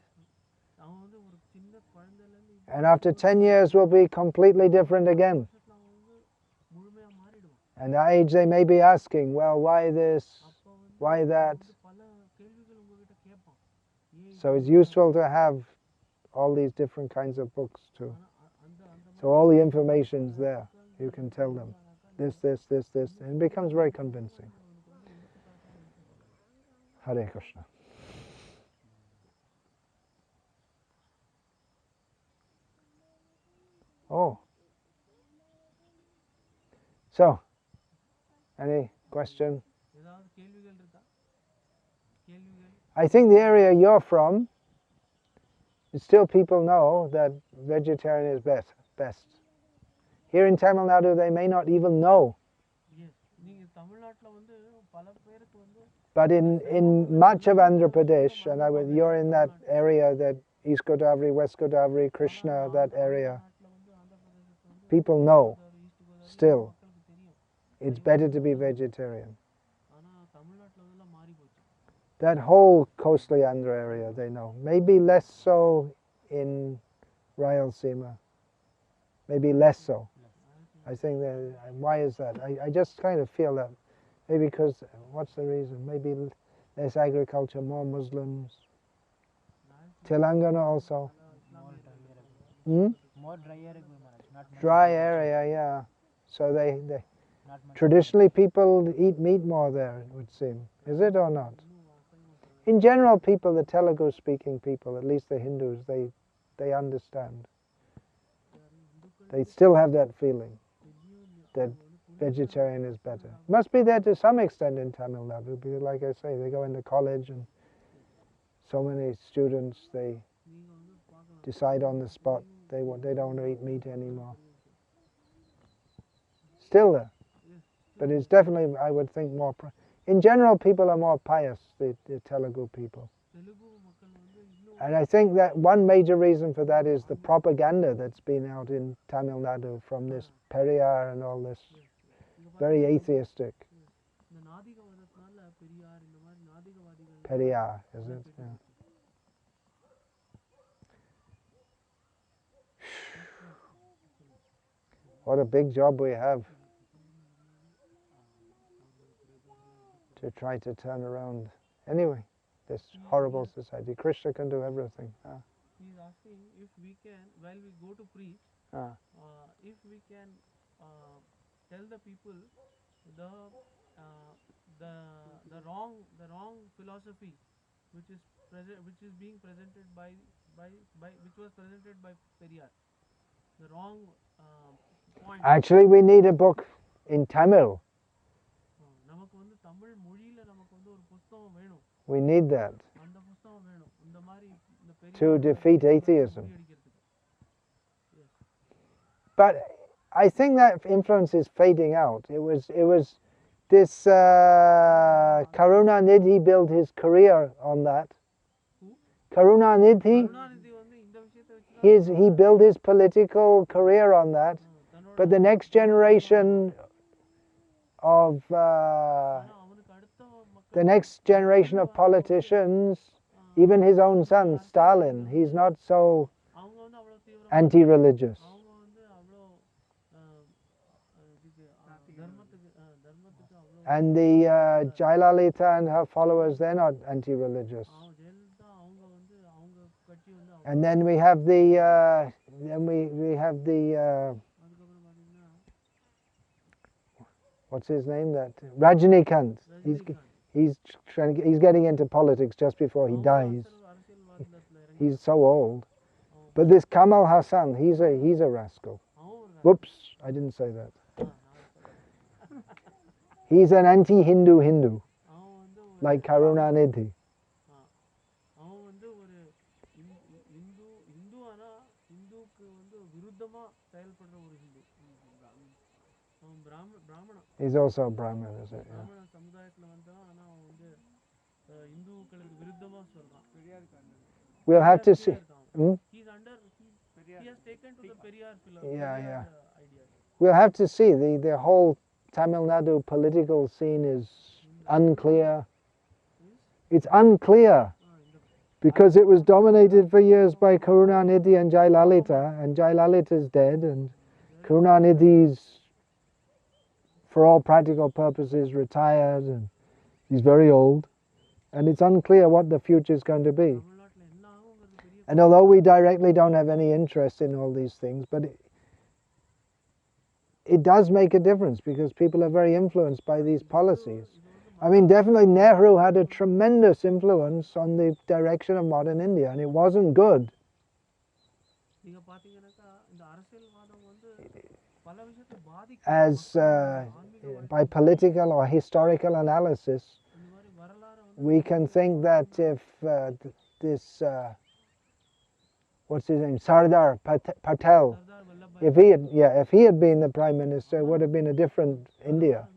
And after 10 years will be completely different again. And at that age they may be asking, well, why this, why that? So it's useful to have all these different kinds of books too. So all the information's there. You can tell them this, and it becomes very convincing. Hare Krishna. Oh. So, any question? I think the area you're from, still people know that vegetarian is best. Here in Tamil Nadu, they may not even know. But in much of Andhra Pradesh, and you're in that area, that East Godavari, West Godavari, Krishna, that area, people know still it's better to be vegetarian. That whole coastly Andhra area, they know. Maybe less so in Rayalaseema. Maybe less so. I think that, why is that? I just kind of feel that. Maybe because, what's the reason? Maybe less agriculture, more Muslims. Telangana also. More dry area. Dry area, yeah. So they traditionally people eat meat more there, it would seem. Is it or not? In general, people, the Telugu-speaking people, at least the Hindus, they understand. They still have that feeling that vegetarian is better. Must be there to some extent in Tamil Nadu, because like I say, they go into college and so many students, they decide on the spot they don't want to eat meat anymore. Still there, but it's definitely, I would think, more. In general, people are more pious, the Telugu people. And I think that one major reason for that is the propaganda that's been out in Tamil Nadu from this Periyar and all this, very atheistic. Periyar, is it? Yeah. What a big job we have to try to turn around, anyway, this horrible society. Krishna can do everything. He's asking if we can, while we go to preach, if we can tell the people the wrong philosophy which is being presented by which was presented by Periyar, the wrong point. Actually, we need a book in Tamil. We need that to defeat atheism. But I think that influence is fading out. It was this Karunanidhi built his career on that. Karunanidhi, he built his political career on that. But the next generation of politicians, even his own son Stalin, he's not so anti-religious. And the Jayalalitha and her followers, they're not anti-religious. And then we have the what's his name? That Rajinikanth. He's getting into politics just before he dies. He's so old. But this Kamal Hassan, he's a rascal. Whoops, I didn't say that. He's an anti-Hindu Hindu, like Karunanidhi. He's also a Brahmin, is it? Yeah. We'll have to see. He has taken to the Periyar philosophy. Yeah. We'll have to see. The whole Tamil Nadu political scene is unclear. It's unclear because it was dominated for years by Karunanidhi and Jayalalitha, and Jayalalitha's dead, and Karunanidhi's, for all practical purposes, retired, and he's very old, and it's unclear what the future is going to be. And although we directly don't have any interest in all these things, but it does make a difference because people are very influenced by these policies. I mean, definitely Nehru had a tremendous influence on the direction of modern India, and it wasn't good. As by political or historical analysis, we can think that if this what's his name, Sardar Patel, if he had been the prime minister, it would have been a different India.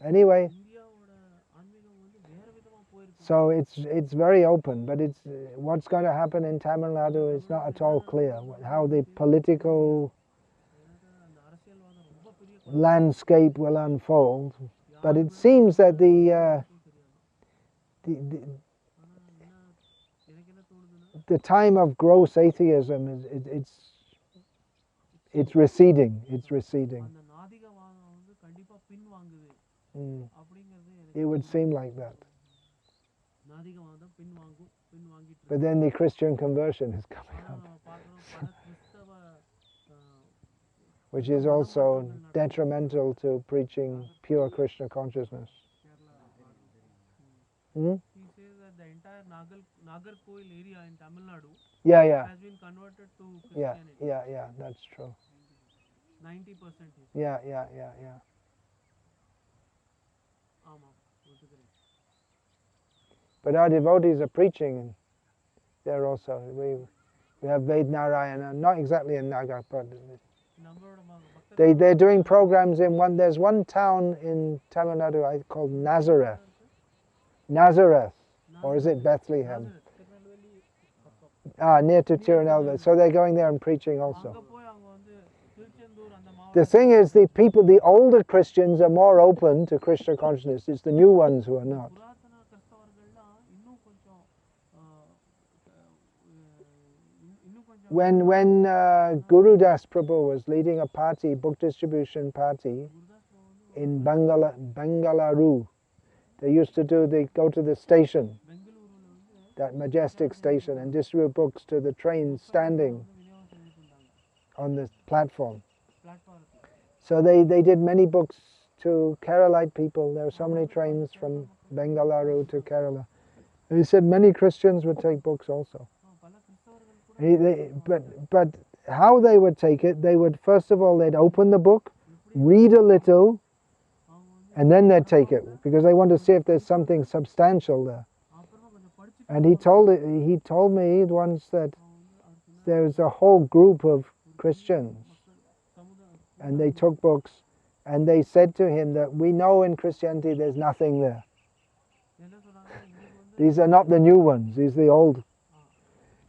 Anyway, so it's very open, but it's what's going to happen in Tamil Nadu is not at all clear. How the political landscape will unfold, but it seems that the time of gross atheism it's receding. It's receding. It would seem like that. But then the Christian conversion is coming up, which is also detrimental to preaching pure Krishna consciousness. He says that the entire Nagarkoil area in Tamil Nadu has been converted to Christianity. Yeah, that's true. 90%. Yeah. But our devotees are preaching, and they're also We have Ved Narayana, not exactly in Naga, but நம்மளோட பக்தர்கள் they're doing programs in one. There's one town in Tamil Nadu called Nazareth. Nazareth, or is it Bethlehem? Tirunelveli பக்கம் Near to Tirunelveli. So they're going there and preaching also. அங்க போய் அவங்க வந்து திருச்செந்தூர் அந்த The thing is, the older Christians are more open to Krishna consciousness. It's the new ones who are not. புராதன கிறிஸ்தவர்கள்லாம் இன்னும் கொஞ்சம் When Guru Das Prabhu was leading a party, book distribution party, in Bengaluru, they used to go to the station, that majestic station, and distribute books to the train standing on the platform. So they did many books to Keralite people. There were so many trains from Bengaluru to Kerala. And he said many Christians would take books also. But how they would take it, they would first of all they'd open the book, read a little, and then they'd take it because they want to see if there's something substantial there. And he told me once that there was a whole group of Christians, and they took books, and they said to him that we know in Christianity there's nothing there. These are not the new ones; these are the old.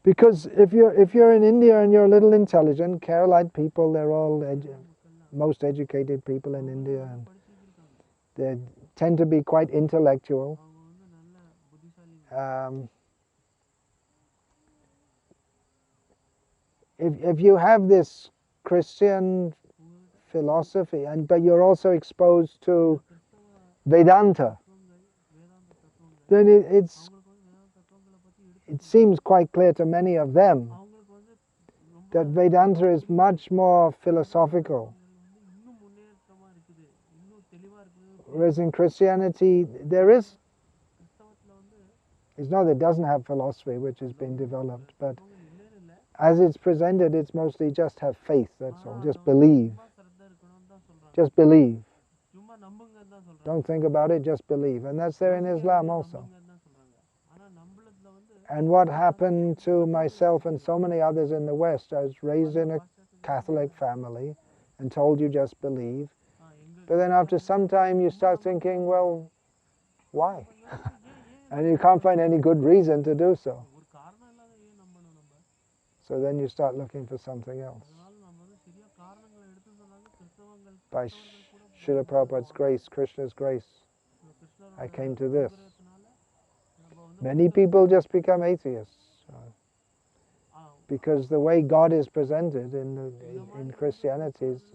Because if you're in India and you're a little intelligent, Keralite people, they're all most educated people in India, and they tend to be quite intellectual. If you have this Christian philosophy, but you're also exposed to Vedanta, then it seems quite clear to many of them that Vedanta is much more philosophical. Whereas in Christianity, it's not that it doesn't have philosophy, which has been developed, but as it's presented, it's mostly just have faith, that's all. Just believe. Just believe. Don't think about it, just believe. And that's there in Islam also. And what happened to myself and so many others in the West, I was raised in a Catholic family and told you just believe. But then after some time you start thinking, well, why? And you can't find any good reason to do so. So then you start looking for something else. By Srila Prabhupada's grace, Krishna's grace, I came to this. Many people just become atheists because the way God is presented in Christianity is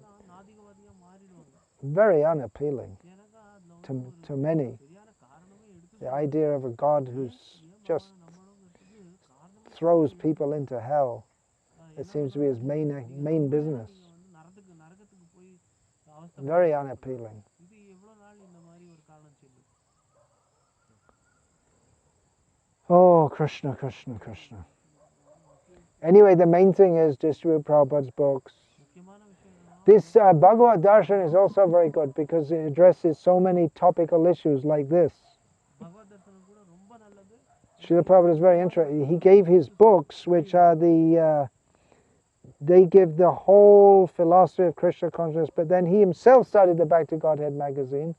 very unappealing to many. The idea of a God who just throws people into hell, it seems to be his main business. Very unappealing. Oh, Krishna, Krishna, Krishna. Anyway, the main thing is distribute Prabhupada's books. This Bhagavad Darshan is also very good because it addresses so many topical issues like this. Srila Prabhupada is very interesting. He gave his books, which are they give the whole philosophy of Krishna consciousness, but then he himself started the Back to Godhead magazine,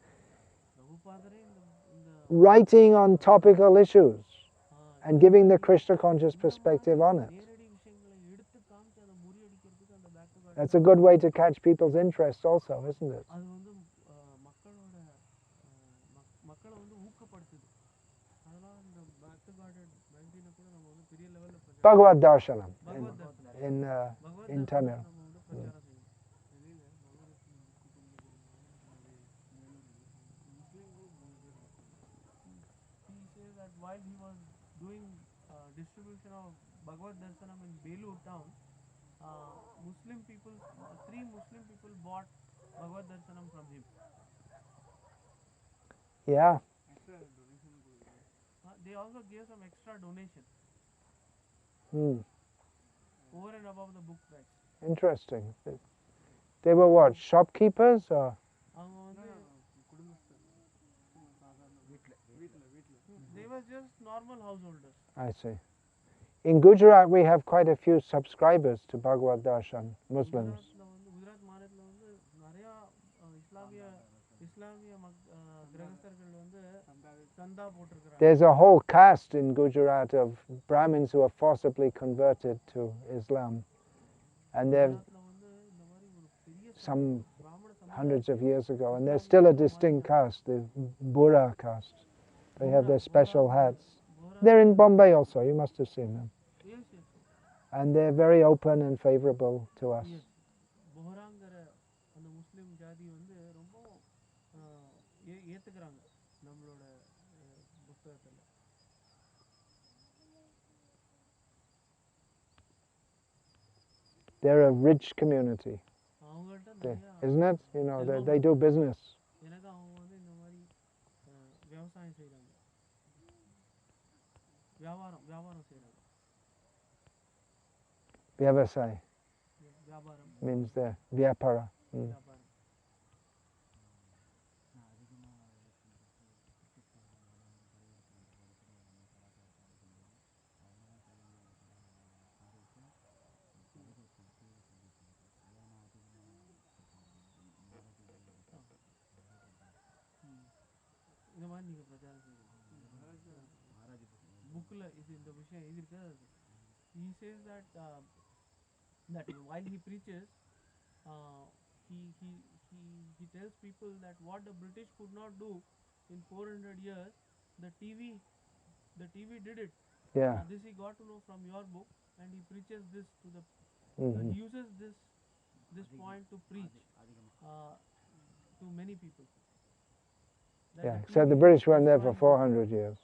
writing on topical issues and giving the Krishna conscious perspective on it. That's a good way to catch people's interest also, isn't it? Bhagavad Darshanam in Tamil. He says that while he was doing distribution of Bhagavad Darshanam in Belur town, three Muslim people bought Bhagavad Darshanam from him. Yeah. They also gave some extra donation over and above the book price. Interesting. They were what, shopkeepers or? They were just normal householders. I see. in Gujarat we have quite a few subscribers to Bhagavad Darshan, Muslims. Gujarat மாநிலத்தில் வந்து நிறையா இஸ்லாமிய கிரகஸ்தர்கள் வந்து சந்தா போட்டிருக்கிறாங்க. There's a whole caste in Gujarat of Brahmins who are forcibly converted to Islam, and they're some hundreds of years ago, and they're still a distinct caste, the Bura caste. They have their special hats. They're in Bombay also, you must have seen them. Yes. And they're very open and favorable to us. Yes. போராங்கிற அந்த முஸ்லிம் ஜாதி வந்து ரொம்ப ஏற்றுக்கிறாங்க நம்மளோட புத்தகத்தில். They're a rich community, அவங்கள்ட்ட isn't it? You know, they do business. எனக்கு அவங்க வந்து இந்த மாதிரி விவசாயம் செய்கிறாங்க, வியாபாரம் செய்கிறாங்க. Vyavasai வியாபாரம் means the vyapara. வியாபாரம். இந்த மாதிரி நீங்கள் பிரச்சாரம் செய்யணும். புக்கில் இது இந்த விஷயம் எழுதியிருக்கு. He says that while he preaches, he tells people that what the British could not do in 400 years, the TV did it. Yeah. This he got to know from your book, and he preaches this to the. He uses this point to preach to many people. That Yeah, the so the TV British weren't there for destroyed 400 years.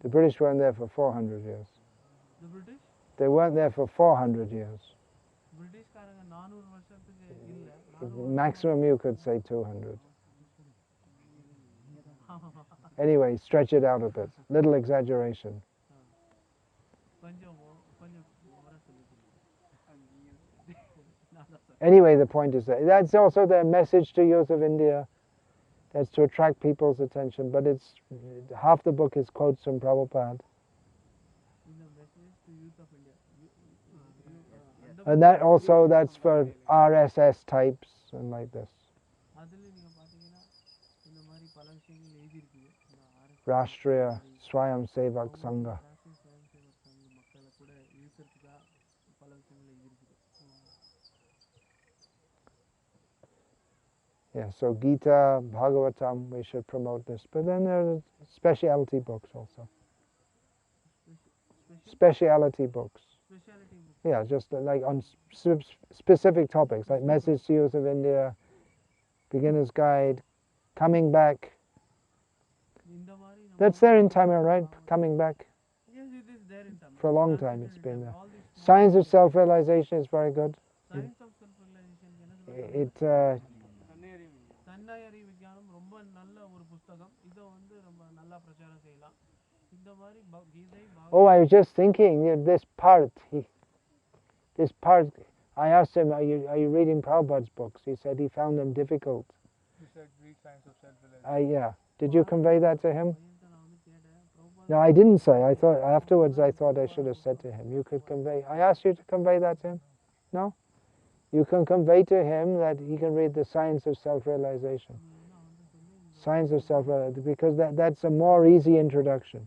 The British weren't there for 400 years. The British? They weren't there for 400 years. பிரிட்டிஷ்காரங்க 400 வருஷத்துக்கு இல்ல. Maximum you could say 200. Anyway, stretch it out a bit. Little exaggeration. கொஞ்சம் Anyway, the point is that's also their message to youth of India. That's to attract people's attention. But it's half the book is quotes from Prabhupada. And that also, that's for RSS types and like this. Rashtriya Swayam Sevak Sangha. Yeah, so Gita, Bhagavatam, we should promote this. But then there are specialty books also. Specialty books. Yeah, just like on specific topics, like Message to Youth of India, Beginner's Guide, Coming Back. That's there in Tamil, right? Coming Back. Yes, it is there in Tamil. For a long time it's been there. Science of Self-Realization is very good. Science of Self-Realization. It தன்னாயறி விஞ்ஞானம் ரொம்ப நல்ல ஒரு புத்தகம். இத வந்து ரொம்ப நல்லா பிரச்சாரம் செய்யலாம். இந்த மாதிரி கீதை. Oh, I was just thinking this part. I asked him, are you reading Prabhupada's books? He said he found them difficult. You said read Science of Self-Realization. Yeah. Did you convey that to him? No, I didn't say. I thought afterwards I thought I should have said to him. You could convey. I asked you to convey that to him. No? You can convey to him that he can read the Science of Self-Realization. Science of Self-Realization, because that's a more easy introduction.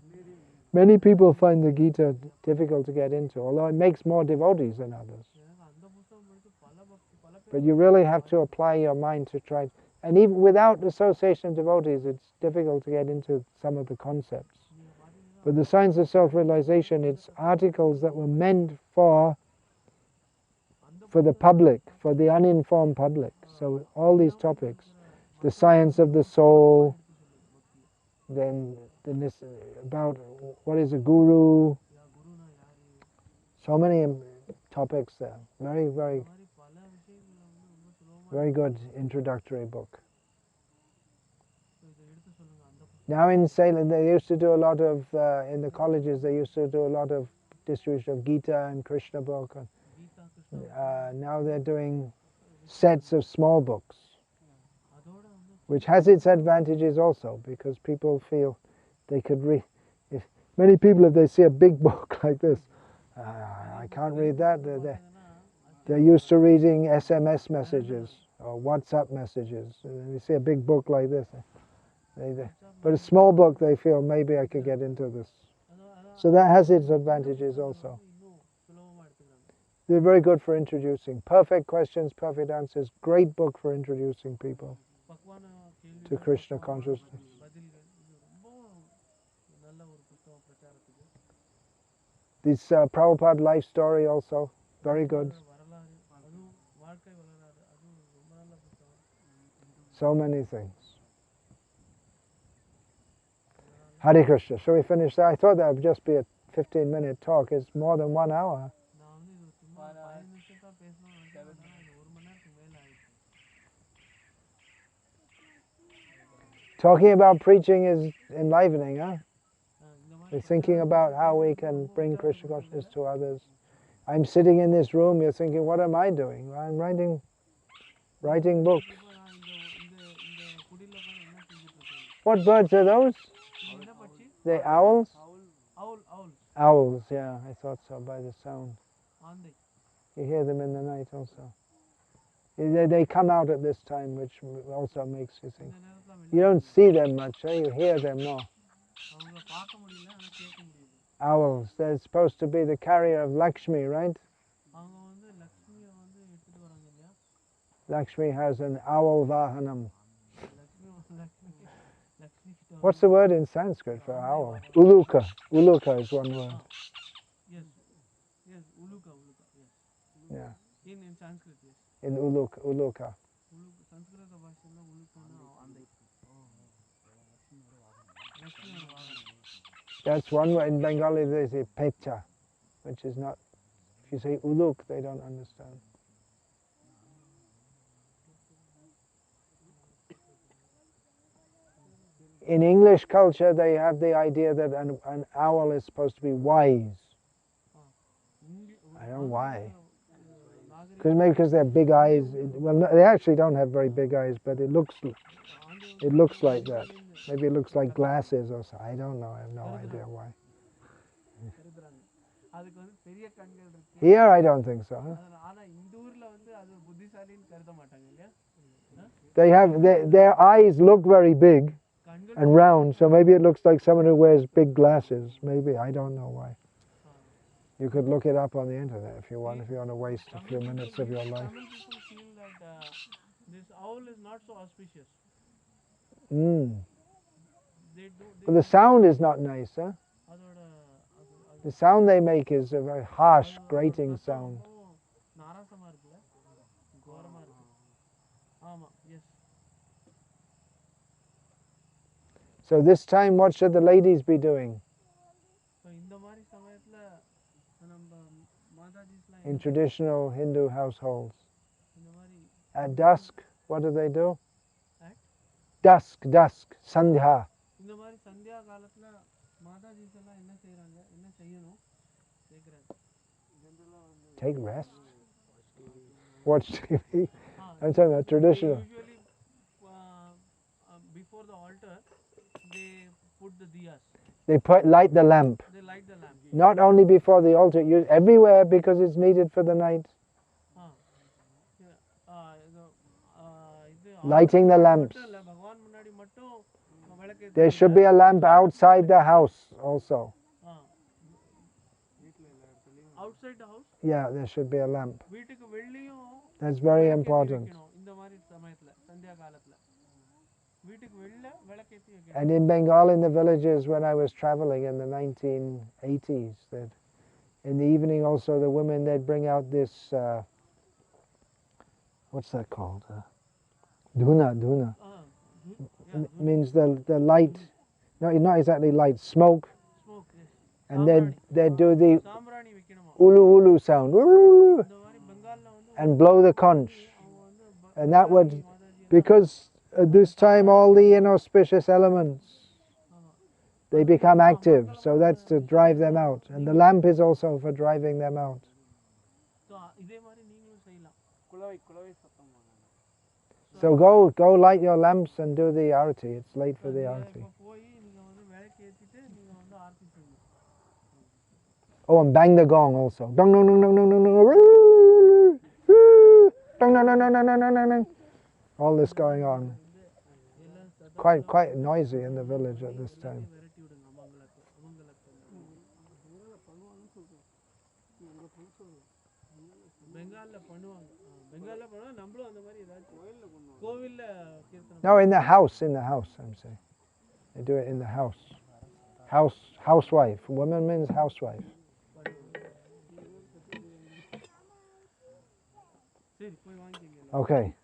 Many people find the Gita difficult to get into, although it makes more devotees than others. But you really have to apply your mind to try. And even without association of devotees, it's difficult to get into some of the concepts. But the Science of Self-Realization, it's articles that were meant for the public, for the uninformed public. So all these topics, the science of the soul, then about what is a guru, so many topics there. Very, very, very good introductory book. Now in Salem, they used to do a lot of, in the colleges, they used to do a lot of distribution of Gita and Krishna book. And, now they're doing sets of small books, which has its advantages also, because people feel they could read. Many people, if they see a big book like this, I can't read that. They're used to reading SMS messages or WhatsApp messages. They see a big book like this. But a small book, they feel, maybe I could get into this. So that has its advantages also. They're very good for introducing. Perfect questions, perfect answers. Great book for introducing people to Krishna consciousness. This Prabhupada life story also, very good. So many things. Hare Krishna. Shall we finish that? I thought that would just be a 15-minute talk. It's more than 1 hour. Talking about preaching is enlivening, huh? We're thinking about how we can bring Krishna consciousness to others. I'm sitting in this room, you're thinking, what am I doing? Well, I'm writing books. What birds are those? The owls? Owls, yeah, I thought so by the sound. You hear them in the night also. They come out at this time, which also makes you think. You don't see them much, you hear them more. Owls, they're supposed to be the carrier of Lakshmi, right? Lakshmi has an owl vahanam. What's the word in Sanskrit for owl? Uluka. Uluka is one word. Yes, uluka, yes. Yeah. In Sanskrit, yes. In uluka. Sanskrit bhashalo uluka andai. That's one word. In Bengali they say pecha, which is not. If you say uluk, they don't understand. In English culture, they have the idea that an owl is supposed to be wise. I don't know why. Maybe because they have big eyes. Well, no, they actually don't have very big eyes, but it looks like that. Maybe it looks like glasses or something. I don't know. I have no idea why. Here, I don't think so. Huh? They have their eyes look very big and round, so maybe it looks like someone who wears big glasses. Maybe, I don't know why. You could look it up on the internet if you want to waste a few minutes of your life. Tamil people feel that this owl is not so auspicious. Well, the sound is not nice, huh? The sound they make is a very harsh, grating sound. So this time, what should the ladies be doing? In traditional Hindu households. At dusk, what do they do? Dusk, sandhya. Take rest? Watch TV? I'm talking about traditional. Usually, before the altar, they put the diyas. They light the lamp. They light the lamp. Not only before the altar, everywhere because it's needed for the night. Lighting the lamps. There should be a lamp outside the house also. Outside the house? Yeah, there should be a lamp. That's very important. And in Bengal, in the villages, when I was traveling in the 1980s, that in the evening also the women, they'd bring out this, what's that called? Dhuna. Means the light, no, not exactly light, smoke. Yes. And they'd do the ulu sound, and blow the conch. And that would, because at this time all the inauspicious elements, they become active, so that's to drive them out. And the lamp is also for driving them out. So go light your lamps and do the arati. It's late for the arati. Oh, and bang the gong also. Dong dong dong dong dong dong dong. Dong dong dong dong dong dong dong dong. All this going on. Quite noisy in the village at this time. No, in the house, I'm saying. They do it in the house. Housewife. Woman means housewife. Okay.